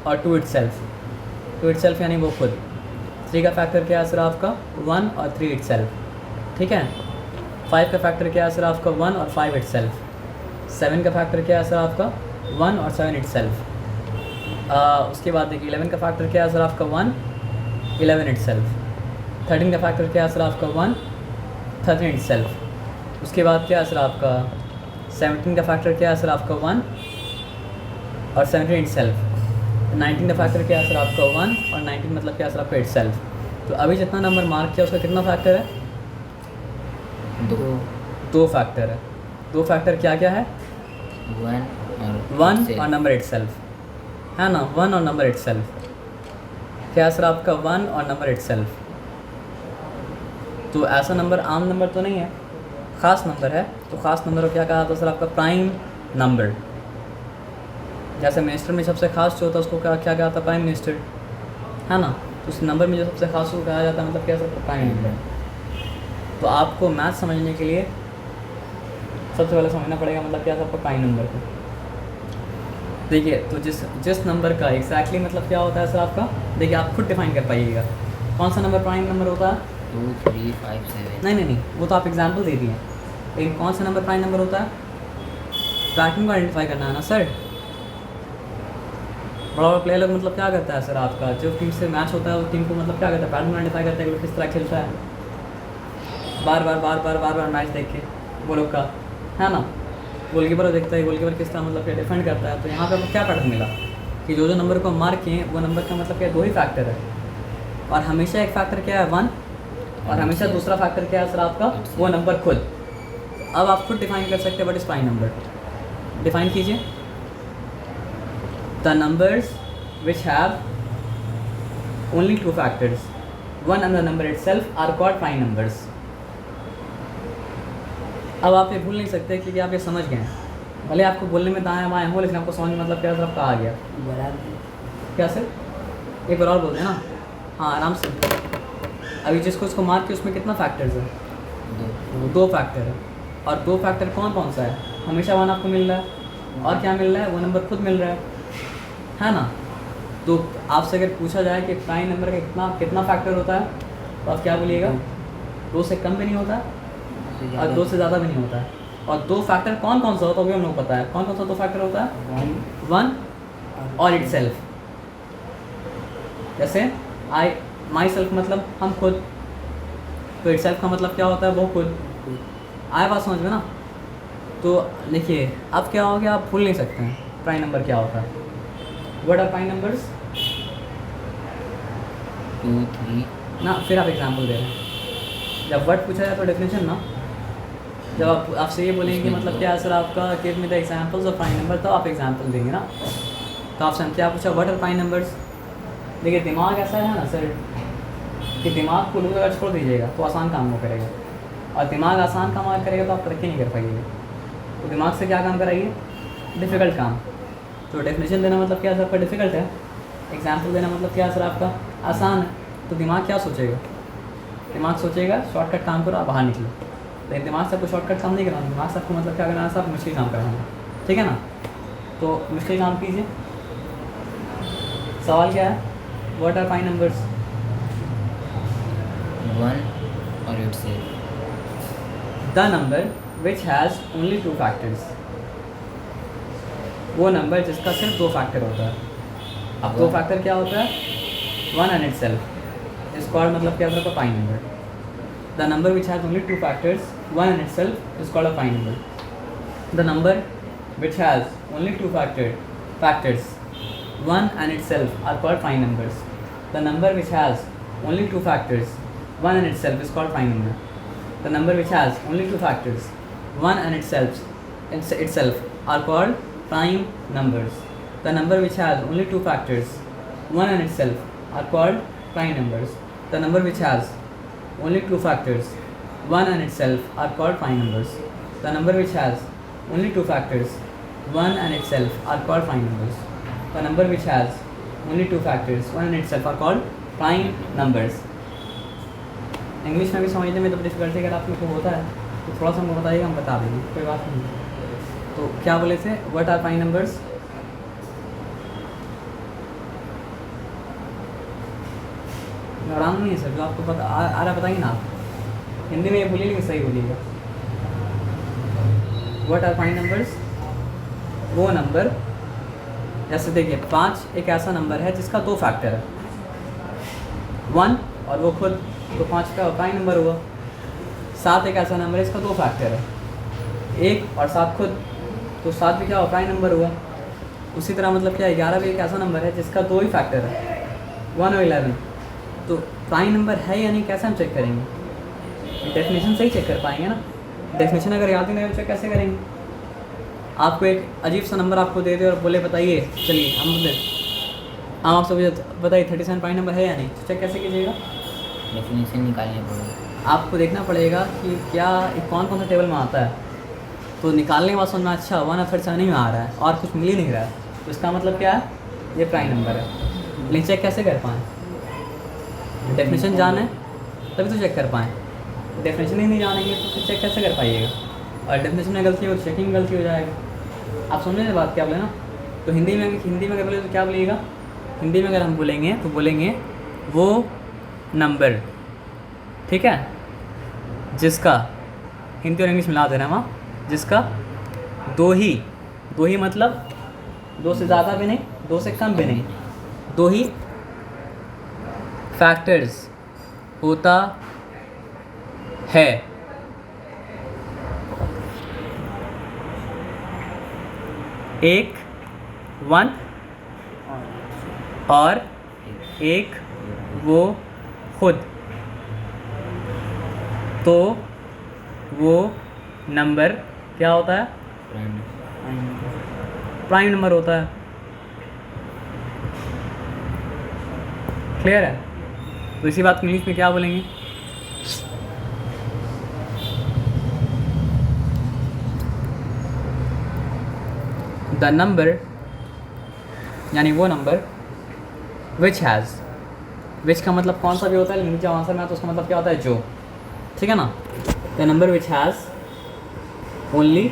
और 2 इटसेल्फ यानी वो खुद। 3 का फैक्टर क्या है सर आपका 1 और 3 इटसेल्फ, ठीक है। 5 का फैक्टर क्या है सर आपका 1 और 5 इटसेल्फ। 7 का फैक्टर क्या है सर आपका 1 और 7 इटसेल्फ। उसके बाद देखिए 11 का फैक्टर क्या है सर आपका 1 11 इटसेल्फ। 13 का फैक्टर क्या है सर आपका 1 13 इटसेल्फ। उसके बाद क्या है सर आपका 17 का फैक्टर क्या है सर आपका 1 और 17 इटसेल्फ। 19 का फैक्टर क्या है सर आपका 1 और 19 मतलब क्या है सर आपका इटसेल्फ। तो अभी जितना नंबर मार्क किया उसका कितना फैक्टर है, 2 फैक्टर है। 2 फैक्टर क्या क्या है, 1 और नंबर इटसेल्फ, है ना, 1 और नंबर इटसेल्फ। क्या है सर आपका 1 और नंबर इटसेल्फ। तो ऐसा नंबर आम नंबर तो नहीं है, ख़ास नंबर है। तो ख़ास नंबर को क्या कहा था सर आपका प्राइम नंबर। जैसे मिनिस्टर में सबसे खास जो होता है उसको क्या कहा था, प्राइम मिनिस्टर, है ना। तो उस नंबर में जो सबसे खास उसको कहा जाता है मतलब क्या सर प्राइम नंबर। तो आपको मैथ समझने के लिए सबसे पहले समझना पड़ेगा मतलब क्या सर आपका प्राइम नंबर को। देखिए तो जिस नंबर का एग्जैक्टली मतलब क्या होता है सर आपका, देखिए आप खुद डिफाइन कर पाइएगा कौन सा नंबर प्राइम नंबर होता है। 2 3 5 7 नहीं वो तो आप एग्जाम्पल दे दिए, लेकिन कौन सा नंबर प्राइम नंबर होता है, पैटर्न को आइडेंटिफाई करना है ना सर। बड़ा बड़ा प्लेयर लोग मतलब क्या करता है सर आपका, जो टीम से मैच होता है उस टीम को मतलब क्या करता है, पैटर्न आइडेंटिफाई करता है कि किस तरह खेलता है। बार बार मैच देख के वो लोग का, है ना। गोलकीपर देखता है गोलकीपर किस तरह मतलब डिफेंड करता है। तो यहाँ पे क्या पैटर्न मिला कि जो नंबर को मार्क किए वो नंबर का मतलब क्या दो ही फैक्टर है, और हमेशा एक फैक्टर क्या है 1, और हमेशा दूसरा फैक्टर क्या है सर आपका वो नंबर खुद। अब आप खुद डिफाइन कर सकते हैं what is prime number. Define कीजिए, the numbers which have only 2 factors, 1 and the number itself are called prime numbers। अब आप ये भूल नहीं सकते क्योंकि आप ये समझ गए हैं, भले आपको बोलने में दाएं बाएं हो लेकिन आपको समझ में मतलब क्या सर आपका आ गया। बराबर क्या सर एक बार और बोलते हैं ना, हाँ आराम से। अभी जिसको उसको मार्क किया उसमें कितना फैक्टर्स है, 2 फैक्टर है, और 2 फैक्टर कौन कौन सा है, हमेशा 1 आपको मिल रहा है, और क्या मिल रहा है वो नंबर खुद मिल रहा है ना। तो आपसे अगर पूछा जाए कि प्राइम नंबर का कितना फैक्टर होता है तो आप क्या बोलिएगा, 2 से कम भी नहीं होता और 2 से ज़्यादा भी नहीं होता है। और 2 फैक्टर कौन कौन सा होता है वो भी हम लोग पता है, कौन कौन सा 2 फैक्टर होता है, 1 और इट सेल्फ। जैसे आई माई सेल्फ मतलब हम खुद, तो इट सेल्फ का मतलब क्या होता है वो खुद। आए बात समझ में ना। तो देखिए अब क्या हो गया, आप भूल नहीं सकते हैं प्राइम नंबर क्या होता है। व्हाट आर प्राइम नंबर्स 2 3 ना, फिर आप एग्जांपल दे रहे हैं। जब वर्ड पूछा जाए तो डेफिनेशन ना, जब आप आपसे ये बोलेंगे कि मतलब क्या है सर आपका give me the examples of prime number, तो आप एग्जांपल देंगे ना। तो आपसे हम क्या पूछा, व्हाट आर प्राइम नंबर्स। देखिए दिमाग ऐसा है ना सर कि दिमाग को लोग अगर छोड़ दीजिएगा तो आसान काम वो करेगा, और दिमाग आसान काम अगर करेगा तो आप तरक्की नहीं कर पाइएगा। तो दिमाग से क्या काम कराइए, डिफ़िकल्ट काम। तो डेफिनेशन देना मतलब क्या सर आपका डिफ़िकल्ट है, एग्जाम्पल देना मतलब क्या सर आपका आसान है। तो दिमाग क्या सोचेगा, दिमाग सोचेगा शॉर्टकट काम करो आप बाहर निकलो, लेकिन दिमाग से आपको शॉर्टकट काम नहीं कराना, दिमाग से आपको मतलब क्या करना है, आपको मुश्किल काम कराना, ठीक है ना। तो मुश्किल काम कीजिए। सवाल क्या है, व्हाट आर प्राइम नंबर्स। 1 और इट से the number which has only 2 factors, वो नंबर जिसका सिर्फ 2 फैक्टर होता है। अब 2 फैक्टर क्या होता है, 1 and itself is called मतलब क्या होता है prime number. The number which has only 2 factors, 1 and itself is called a prime number। The number which has only 2 factors, 1 and itself are called prime numbers। The number which has only 2 factors, 1 and itself is called prime number। The number which has only 2 factors, 1 and itself are called prime numbers। The number which has only 2 factors, 1 and itself are called prime numbers। The number which has only 2 factors, 1 and itself are called prime numbers। The number which has only 2 factors, 1 and itself are called prime numbers। The number which has only 2 factors, 1 and itself are called prime numbers। English में भी समझने में तो डिफिकल्टी अगर आप लोग को होता है तो थोड़ा सा हमको बताइएगा, हम बता देंगे, कोई बात नहीं। तो क्या बोले थे, व्हाट आर प्राइम नंबर्स। आराम नहीं है सर, जो आपको पता आ रहा बताइए ना आप, हिंदी में ये बोलिए लेकिन सही बोलिएगा। व्हाट आर प्राइम नंबर्स, वो नंबर जैसे देखिए 5 एक ऐसा नंबर है जिसका 2 फैक्टर है, 1 और वो खुद, तो 5 का प्राइम नंबर हुआ। 7 एक ऐसा नंबर है इसका 2 फैक्टर है, 1 और 7 खुद, तो 7 भी क्या हुआ प्राइम नंबर हुआ। उसी तरह मतलब क्या 11 भी एक ऐसा नंबर है जिसका 2 ही फैक्टर है, 1 और 11। तो प्राइम नंबर है या नहीं कैसे हम चेक करेंगे, डेफिनेशन से ही चेक कर पाएंगे ना। डेफिनेशन अगर याद ही नहीं हो चेक कैसे करेंगे। आपको एक अजीब सा नंबर आपको दे दे और बोले बताइए, चलिए हम आपसे बताइए 37 प्राइम नंबर है या नहीं, तो चेक कैसे कीजिएगा, डेफिनेशन निकालनी पड़ेगी। आपको देखना पड़ेगा कि क्या कौन कौन सा टेबल में आता है। तो निकालने के बाद समझ में अच्छा 1 और 37 नहीं में आ रहा है और कुछ मिल ही नहीं रहा है, तो इसका मतलब क्या है, ये प्राइम नंबर है। लेकिन चेक कैसे कर पाएँ, डेफिनेशन जाने तभी तो चेक कर पाएँ। डेफिनेशन ही नहीं जानेंगे तो फिर चेक कैसे कर पाइएगा, और डेफिनेशन में गलती हो तो चेकिंग गलती हो जाएगा। आप समझे बात क्या बोले ना। तो हिंदी में अगर बोले तो क्या बोलिएगा, हिंदी में अगर हम बोलेंगे तो बोलेंगे वो नंबर, ठीक है, जिसका, हिंदी और इंग्लिश मिला देना वहाँ, जिसका दो ही मतलब 2 से ज़्यादा भी नहीं 2 से कम भी नहीं, 2 ही फैक्टर्स होता है। एक 1 और एक वो खुद, तो वो नंबर क्या होता है? प्राइम नंबर होता है। क्लियर है? तो इसी बात को इंग्लिश में क्या बोलेंगे? द नंबर, यानी वो नंबर विच हैज़, विच का मतलब कौन सा भी होता है, लेकिन जब आंसर में आता है उसका मतलब क्या होता है? जो। ठीक है ना? The number which has only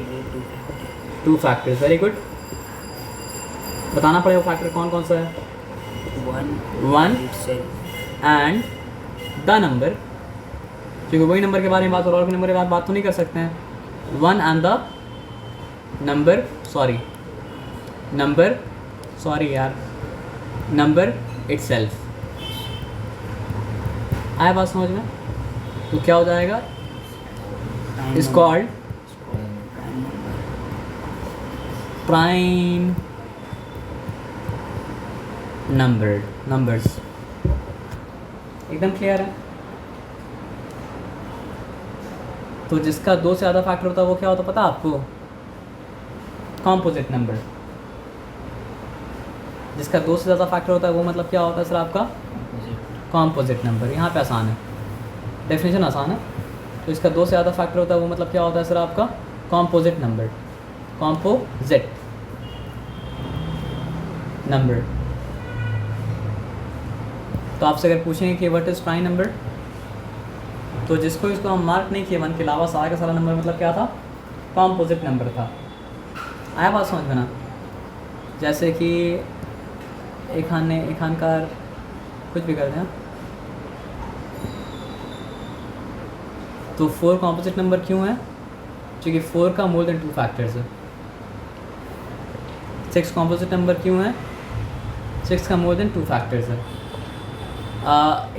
2 factors. Very good. बताना पड़ेगा वो फैक्टर कौन कौन सा है? 1 एंड द नंबर, क्योंकि वही नंबर के बारे में बात हो रहा है और कोई नंबर के बारे में बात तो नहीं कर सकते हैं। 1 एंड द नंबर, सॉरी यार, नंबर इटसेल्फ। आया बात समझ में? तो क्या हो जाएगा? Is called prime numbers. एकदम क्लियर है? तो जिसका 2 से ज़्यादा फैक्टर होता है वो क्या होता है पता है आपको? Composite number. जिसका 2 से ज़्यादा फैक्टर होता है वो मतलब क्या होता है सर आपका? Composite number. यहाँ पे आसान है, डेफिनेशन आसान है। तो इसका 2 से ज़्यादा फैक्टर होता है वो मतलब क्या होता है सर आपका? Composite number. Composite number. तो आपसे अगर पूछेंगे कि व्हाट इज़ प्राइम नंबर, तो जिसको इसको हम मार्क नहीं किए 1 के अलावा सारा का सारा नंबर मतलब क्या था? कॉम्पोजिट नंबर था। आया बात समझ में ना? जैसे कि एक खानकार कुछ भी कर दें, तो 4 कॉम्पोजिट नंबर क्यों है? क्योंकि 4 का मोर देन 2 फैक्टर्स है। 6 कॉम्पोजिट नंबर क्यों है? 6 का मोर देन 2 फैक्टर्स है।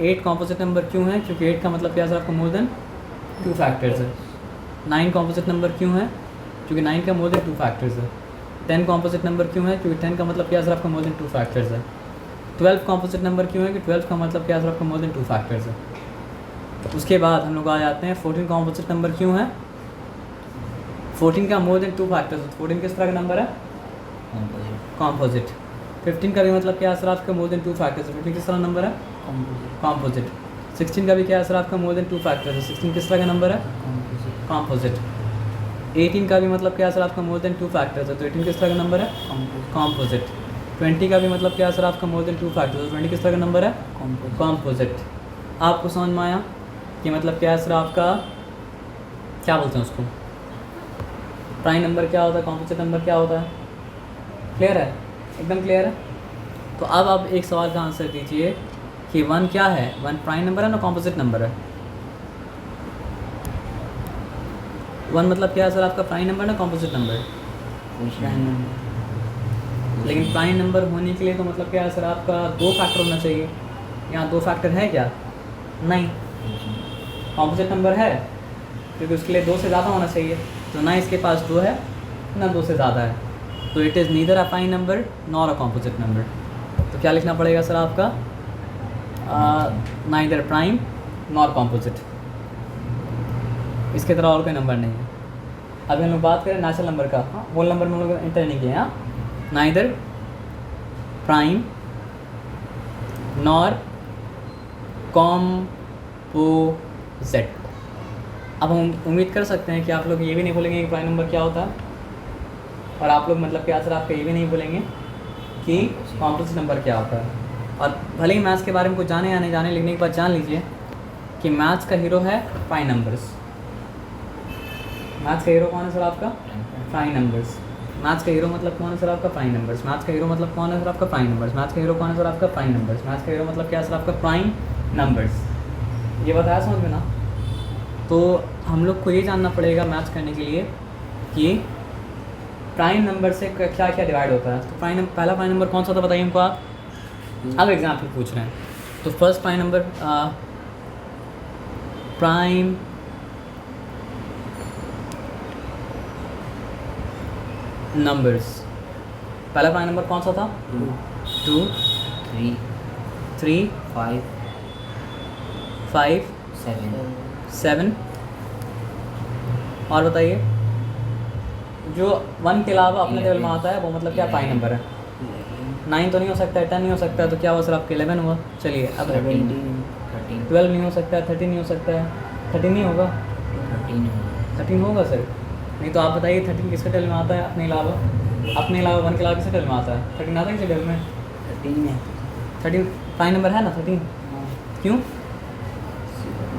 8 कॉम्पोजिट नंबर क्यों है? क्योंकि 8 का मतलब क्या है आपका? मोर देन 2 फैक्टर्स है। 9 कॉम्पोजिट नंबर क्यों है? क्योंकि 9 का मोर देन 2 फैक्टर्स है। 10 कॉम्पोजिट नंबर क्यों है? क्योंकि 10 का मतलब क्या है आपका? मोर देन 2 फैक्टर्स है। 12 कॉम्पोजिट नंबर क्यों है? कि 12 का मतलब क्या है आपका? मोर देन 2 फैक्टर्स है। उसके बाद हम लोग आ जाते हैं 14 कॉम्पोजिट नंबर क्यों है? 14 का मोर देन 2 फैक्टर्स है। 14 किस तरह का नंबर है? कॉम्पोजिट। 15 का भी मतलब क्या है सर आपका? मोर देन 2 फैक्टर्स है। 15 किस तरह नंबर है? कॉम्पोजिट। 16 का भी क्या है सर आपका? मोर देन 2 फैक्टर्स है। 16 किस तरह का नंबर है? कॉम्पोजिट। 18 का भी मतलब क्या है सर आपका? मोर देन 2 फैक्टर्स है। तो 18 किस तरह का नंबर है? कॉम्पोजिट। 20 का भी मतलब क्या है सर आपका? मोर देन 2 फैक्टर्स है। 20 किस तरह का नंबर है? कॉम्पोजिट। आपको समझ में आया कि मतलब क्या है सर आपका? क्या बोलते हैं उसको? प्राइम नंबर क्या होता है? कॉम्पोजिट नंबर क्या होता है? क्लियर है? एकदम क्लियर है? तो अब आप एक सवाल का आंसर दीजिए कि 1 क्या है? 1 प्राइम नंबर है ना कॉम्पोजिट नंबर है? 1 मतलब क्या है सर आपका? प्राइम नंबर ना कॉम्पोजिट नंबर? लेकिन प्राइम नंबर होने के लिए तो मतलब क्या है सर आपका? 2 फैक्टर होना चाहिए। यहाँ 2 फैक्टर है क्या? नहीं। कॉम्पोजिट नंबर है क्योंकि उसके लिए 2 से ज़्यादा होना चाहिए, तो ना इसके पास 2 है ना 2 से ज़्यादा है, तो it is neither a prime number nor a composite number. तो क्या लिखना पड़ेगा सर आपका? Neither prime nor composite. इसके तरह और कोई नंबर नहीं है। अभी हम लोग बात करें नेचुरल नंबर का, होल नंबर में हम लोग इंटर नहीं किए हैं। Neither prime nor composite. अब हम उम्मीद कर सकते हैं कि आप लोग ये भी नहीं बोलेंगे कि प्राइम नंबर क्या होता है, और आप लोग मतलब क्या सर आपका ये भी नहीं बोलेंगे कि कॉम्पोजिट नंबर क्या होता है। और भले ही मैथ्स के बारे में कुछ जाने या नहीं जाने, लिखने के बाद जान लीजिए कि मैथ्स का हीरो है प्राइम नंबर्स। मैथ्स का हीरो कौन है सर आपका? Prime numbers. मैथ्स का हीरो मतलब कौन है सर आपका? Prime numbers. मैथ्स का हीरो मतलब कौन है सर आपका? Prime numbers. मैथ्स का हीरो कौन है सर आपका? Prime numbers. मैथ्स का हीरो मतलब क्या है सर आपका? Prime numbers. ये बताया समझ में ना? तो हम लोग को ये जानना पड़ेगा मैथ्स करने के लिए कि प्राइम नंबर से क्या क्या डिवाइड होता है। तो पहला प्राइम नंबर कौन सा था बताइए हमको आप? अब एग्जाम्पल पूछ रहे हैं, तो first prime number prime numbers पहला प्राइम नंबर कौन सा था? 2 3 3 5 5 7 7 और बताइए जो 1 के अलावा अपने टेबल में आता है वो मतलब क्या प्राइम नंबर है? 9 तो नहीं हो सकता है, 10 नहीं हो सकता है, तो क्या हुआ सर आपके 11 हुआ। चलिए अब 13 12 नहीं हो सकता है, 13 नहीं हो सकता है, 13 नहीं होगा, 13 होगा सर। नहीं तो आप बताइए 13 किसके टेबल में आता है अपने अलावा 1 के अलावा किसके टेबल में आता है? 13 आता है किसके टेबल में? 13 प्राइम नंबर है ना 13। क्यों?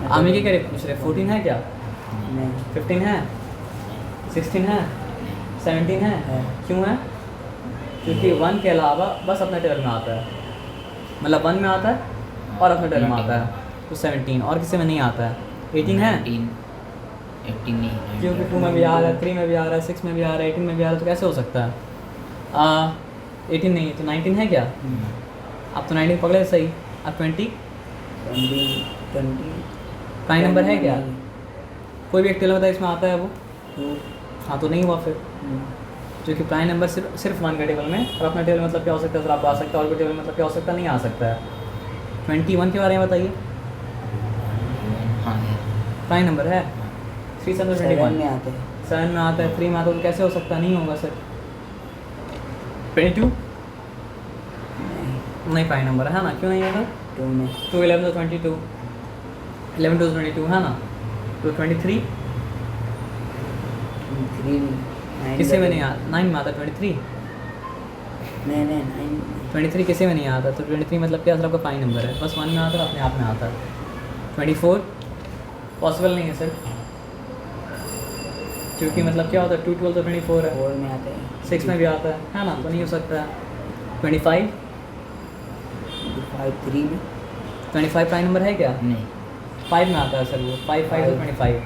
आप ये क्या पूछ रहे? 14 है क्या? 15 है, 16 है, 17 है। क्यों है? क्योंकि 1 के अलावा बस अपने टेबल में आता है, मतलब 1 में आता है और अपने टेबल में आता है, तो 17। और किसी में नहीं आता है। 18 है 18 नहीं, क्योंकि 2 में भी आ रहा है, 3 में भी आ रहा है, 6 में भी आ रहा है, 18 में भी आ रहा है, तो कैसे हो सकता है? 18 नहीं तो 19 है क्या? आप तो 19 पकड़े सही। अब 20 प्राइम नंबर है क्या? कोई भी एक टेबल बताइए इसमें आता है वो। हाँ तो नहीं हुआ फिर, क्योंकि प्राइम नंबर सिर्फ 1 के टेबल में, और अपना टेबल मतलब क्या हो सकता है सर? आपको आ सकता है, और कोई टेबल मतलब क्या हो सकता है? नहीं आ सकता है। 21 के बारे में बताइए, हाँ है। प्राइम नंबर है। 3 7 21 में आते हैं 7 में आता है, 3 में आता है, तो कैसे हो सकता है? नहीं होगा सर। 22 नहीं प्राइम नंबर है ना, क्यों नहीं होगा? 2 में 2 11 तो 22, 11 2 22 है ना, तो 23 3 किसी में नहीं आता, 9 में आता है 23, नहीं 23 किसी में नहीं आता, तो 23 मतलब क्या सर? आपका प्राइम नंबर है, बस 1 में आता है, अपने आप में आता है। 24 पॉसिबल नहीं है सर, क्योंकि मतलब क्या होता है 2 12 तो 24 है, 4 में आते हैं 6 में भी आता है ना, तो नहीं हो सकता है। 25 3 में 25 प्राइम नंबर है क्या? नहीं 5 में आता है सर वो, 5 5 तो 25।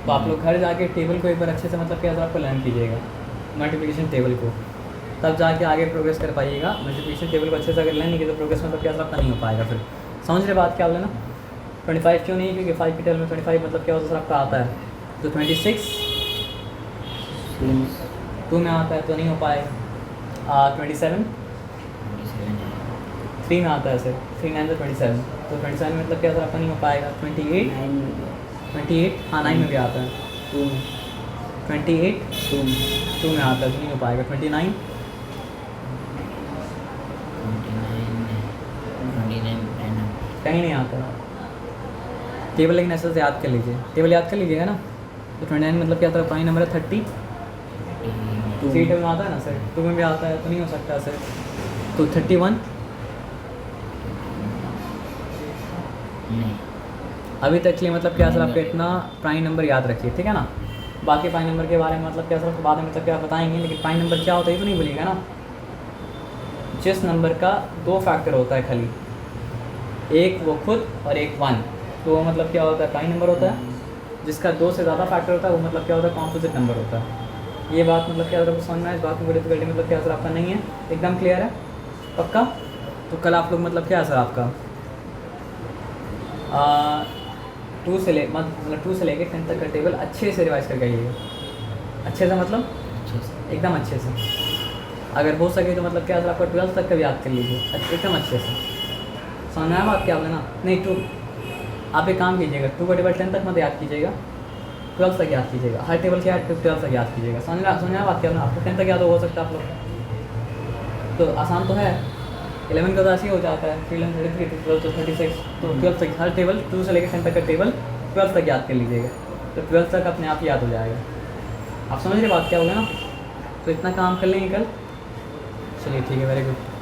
तो आप लोग घर जाके टेबल को एक बार अच्छे से मतलब क्या सर आपको लर्न कीजिएगा, मल्टीप्लिकेशन टेबल को, तब जाके आगे प्रोग्रेस कर पाइएगा। मल्टीप्लिकेशन टेबल को अच्छे से अगर लर्न नहीं किया तो प्रोग्रेस मतलब क्या सर आपका नहीं हो पाएगा। फिर समझ रहे बात क्या बोले ना? 25 क्यों नहीं? क्योंकि 5 के टेबल में 25 मतलब क्या होता है सर आपका आता है, तो 26 2 में आता है, तो नहीं हो पाएगा। 27 3 में आता है सर, 3 9 तो 27, तो 27 मतलब क्या सर आपका नहीं हो पाएगा। 28 हाँ 9 में भी आता है, 2 में 28 2 में आता है, तो नहीं हो पाएगा। 29 29 कहीं नहीं आता है टेबल, लेकिन ऐसे से याद कर लीजिए, टेबल याद कर लीजिएगा ना। तो 29 मतलब क्या आता है? प्राइम नंबर है 30, 3 टेबल में आता है ना सर, 2 में भी आता है, तो नहीं हो सकता सर। तो 31 नहीं अभी तक के लिए मतलब क्या सर आपका इतना प्राइम नंबर याद रखिए, ठीक है ना। बाकी प्राइम नंबर के बारे में मतलब क्या सर आपको बाद में मतलब क्या बताएंगे, लेकिन प्राइम नंबर क्या होता है ये तो नहीं भूलिएगा ना। जिस नंबर का 2 फैक्टर होता है खाली, एक वो खुद और एक 1, तो वो मतलब क्या होता है? प्राइम नंबर होता है। जिसका 2 से ज़्यादा फैक्टर होता है वो मतलब क्या होता है? कॉम्पोजिट नंबर होता है। ये बात मतलब क्या आपको समझ में आए? इस बात में कोई डिफिकल्टी मतलब क्या सर आपका नहीं है? एकदम क्लियर है पक्का? तो कल आप लोग मतलब क्या है सर आपका 2 से ले मतलब 2 से लेके 10 तक का टेबल अच्छे से रिवाइज करके आइएगा। अच्छे से मतलब अच्छे से एकदम अच्छे से, अगर हो सके तो मतलब क्या सर आपका 12 तक का भी याद कर लीजिए एकदम अच्छे से। समझ में आया बात क्या बोले ना? नहीं 2 आप एक काम कीजिएगा, 2 का टेबल 10 तक मत याद कीजिएगा, 12 तक याद कीजिएगा। हर टेबल के याद 12 तक याद कीजिएगा। समझ में आया बात क्या बोले? आपको 10 तक याद हो सकता है आप लोग, तो आसान तो है। 11 का तो ऐसे ही हो जाता है, 3 33 12 तो 36, तो 12 तक हर टेबल 2 से लेकर 10 तक का टेबल 12 तक याद कर लीजिएगा, तो 12 तक अपने आप याद हो जाएगा। आप समझ रहे बात क्या होगा ना? तो इतना काम कर लेंगे कल। चलिए ठीक है, वेरी गुड।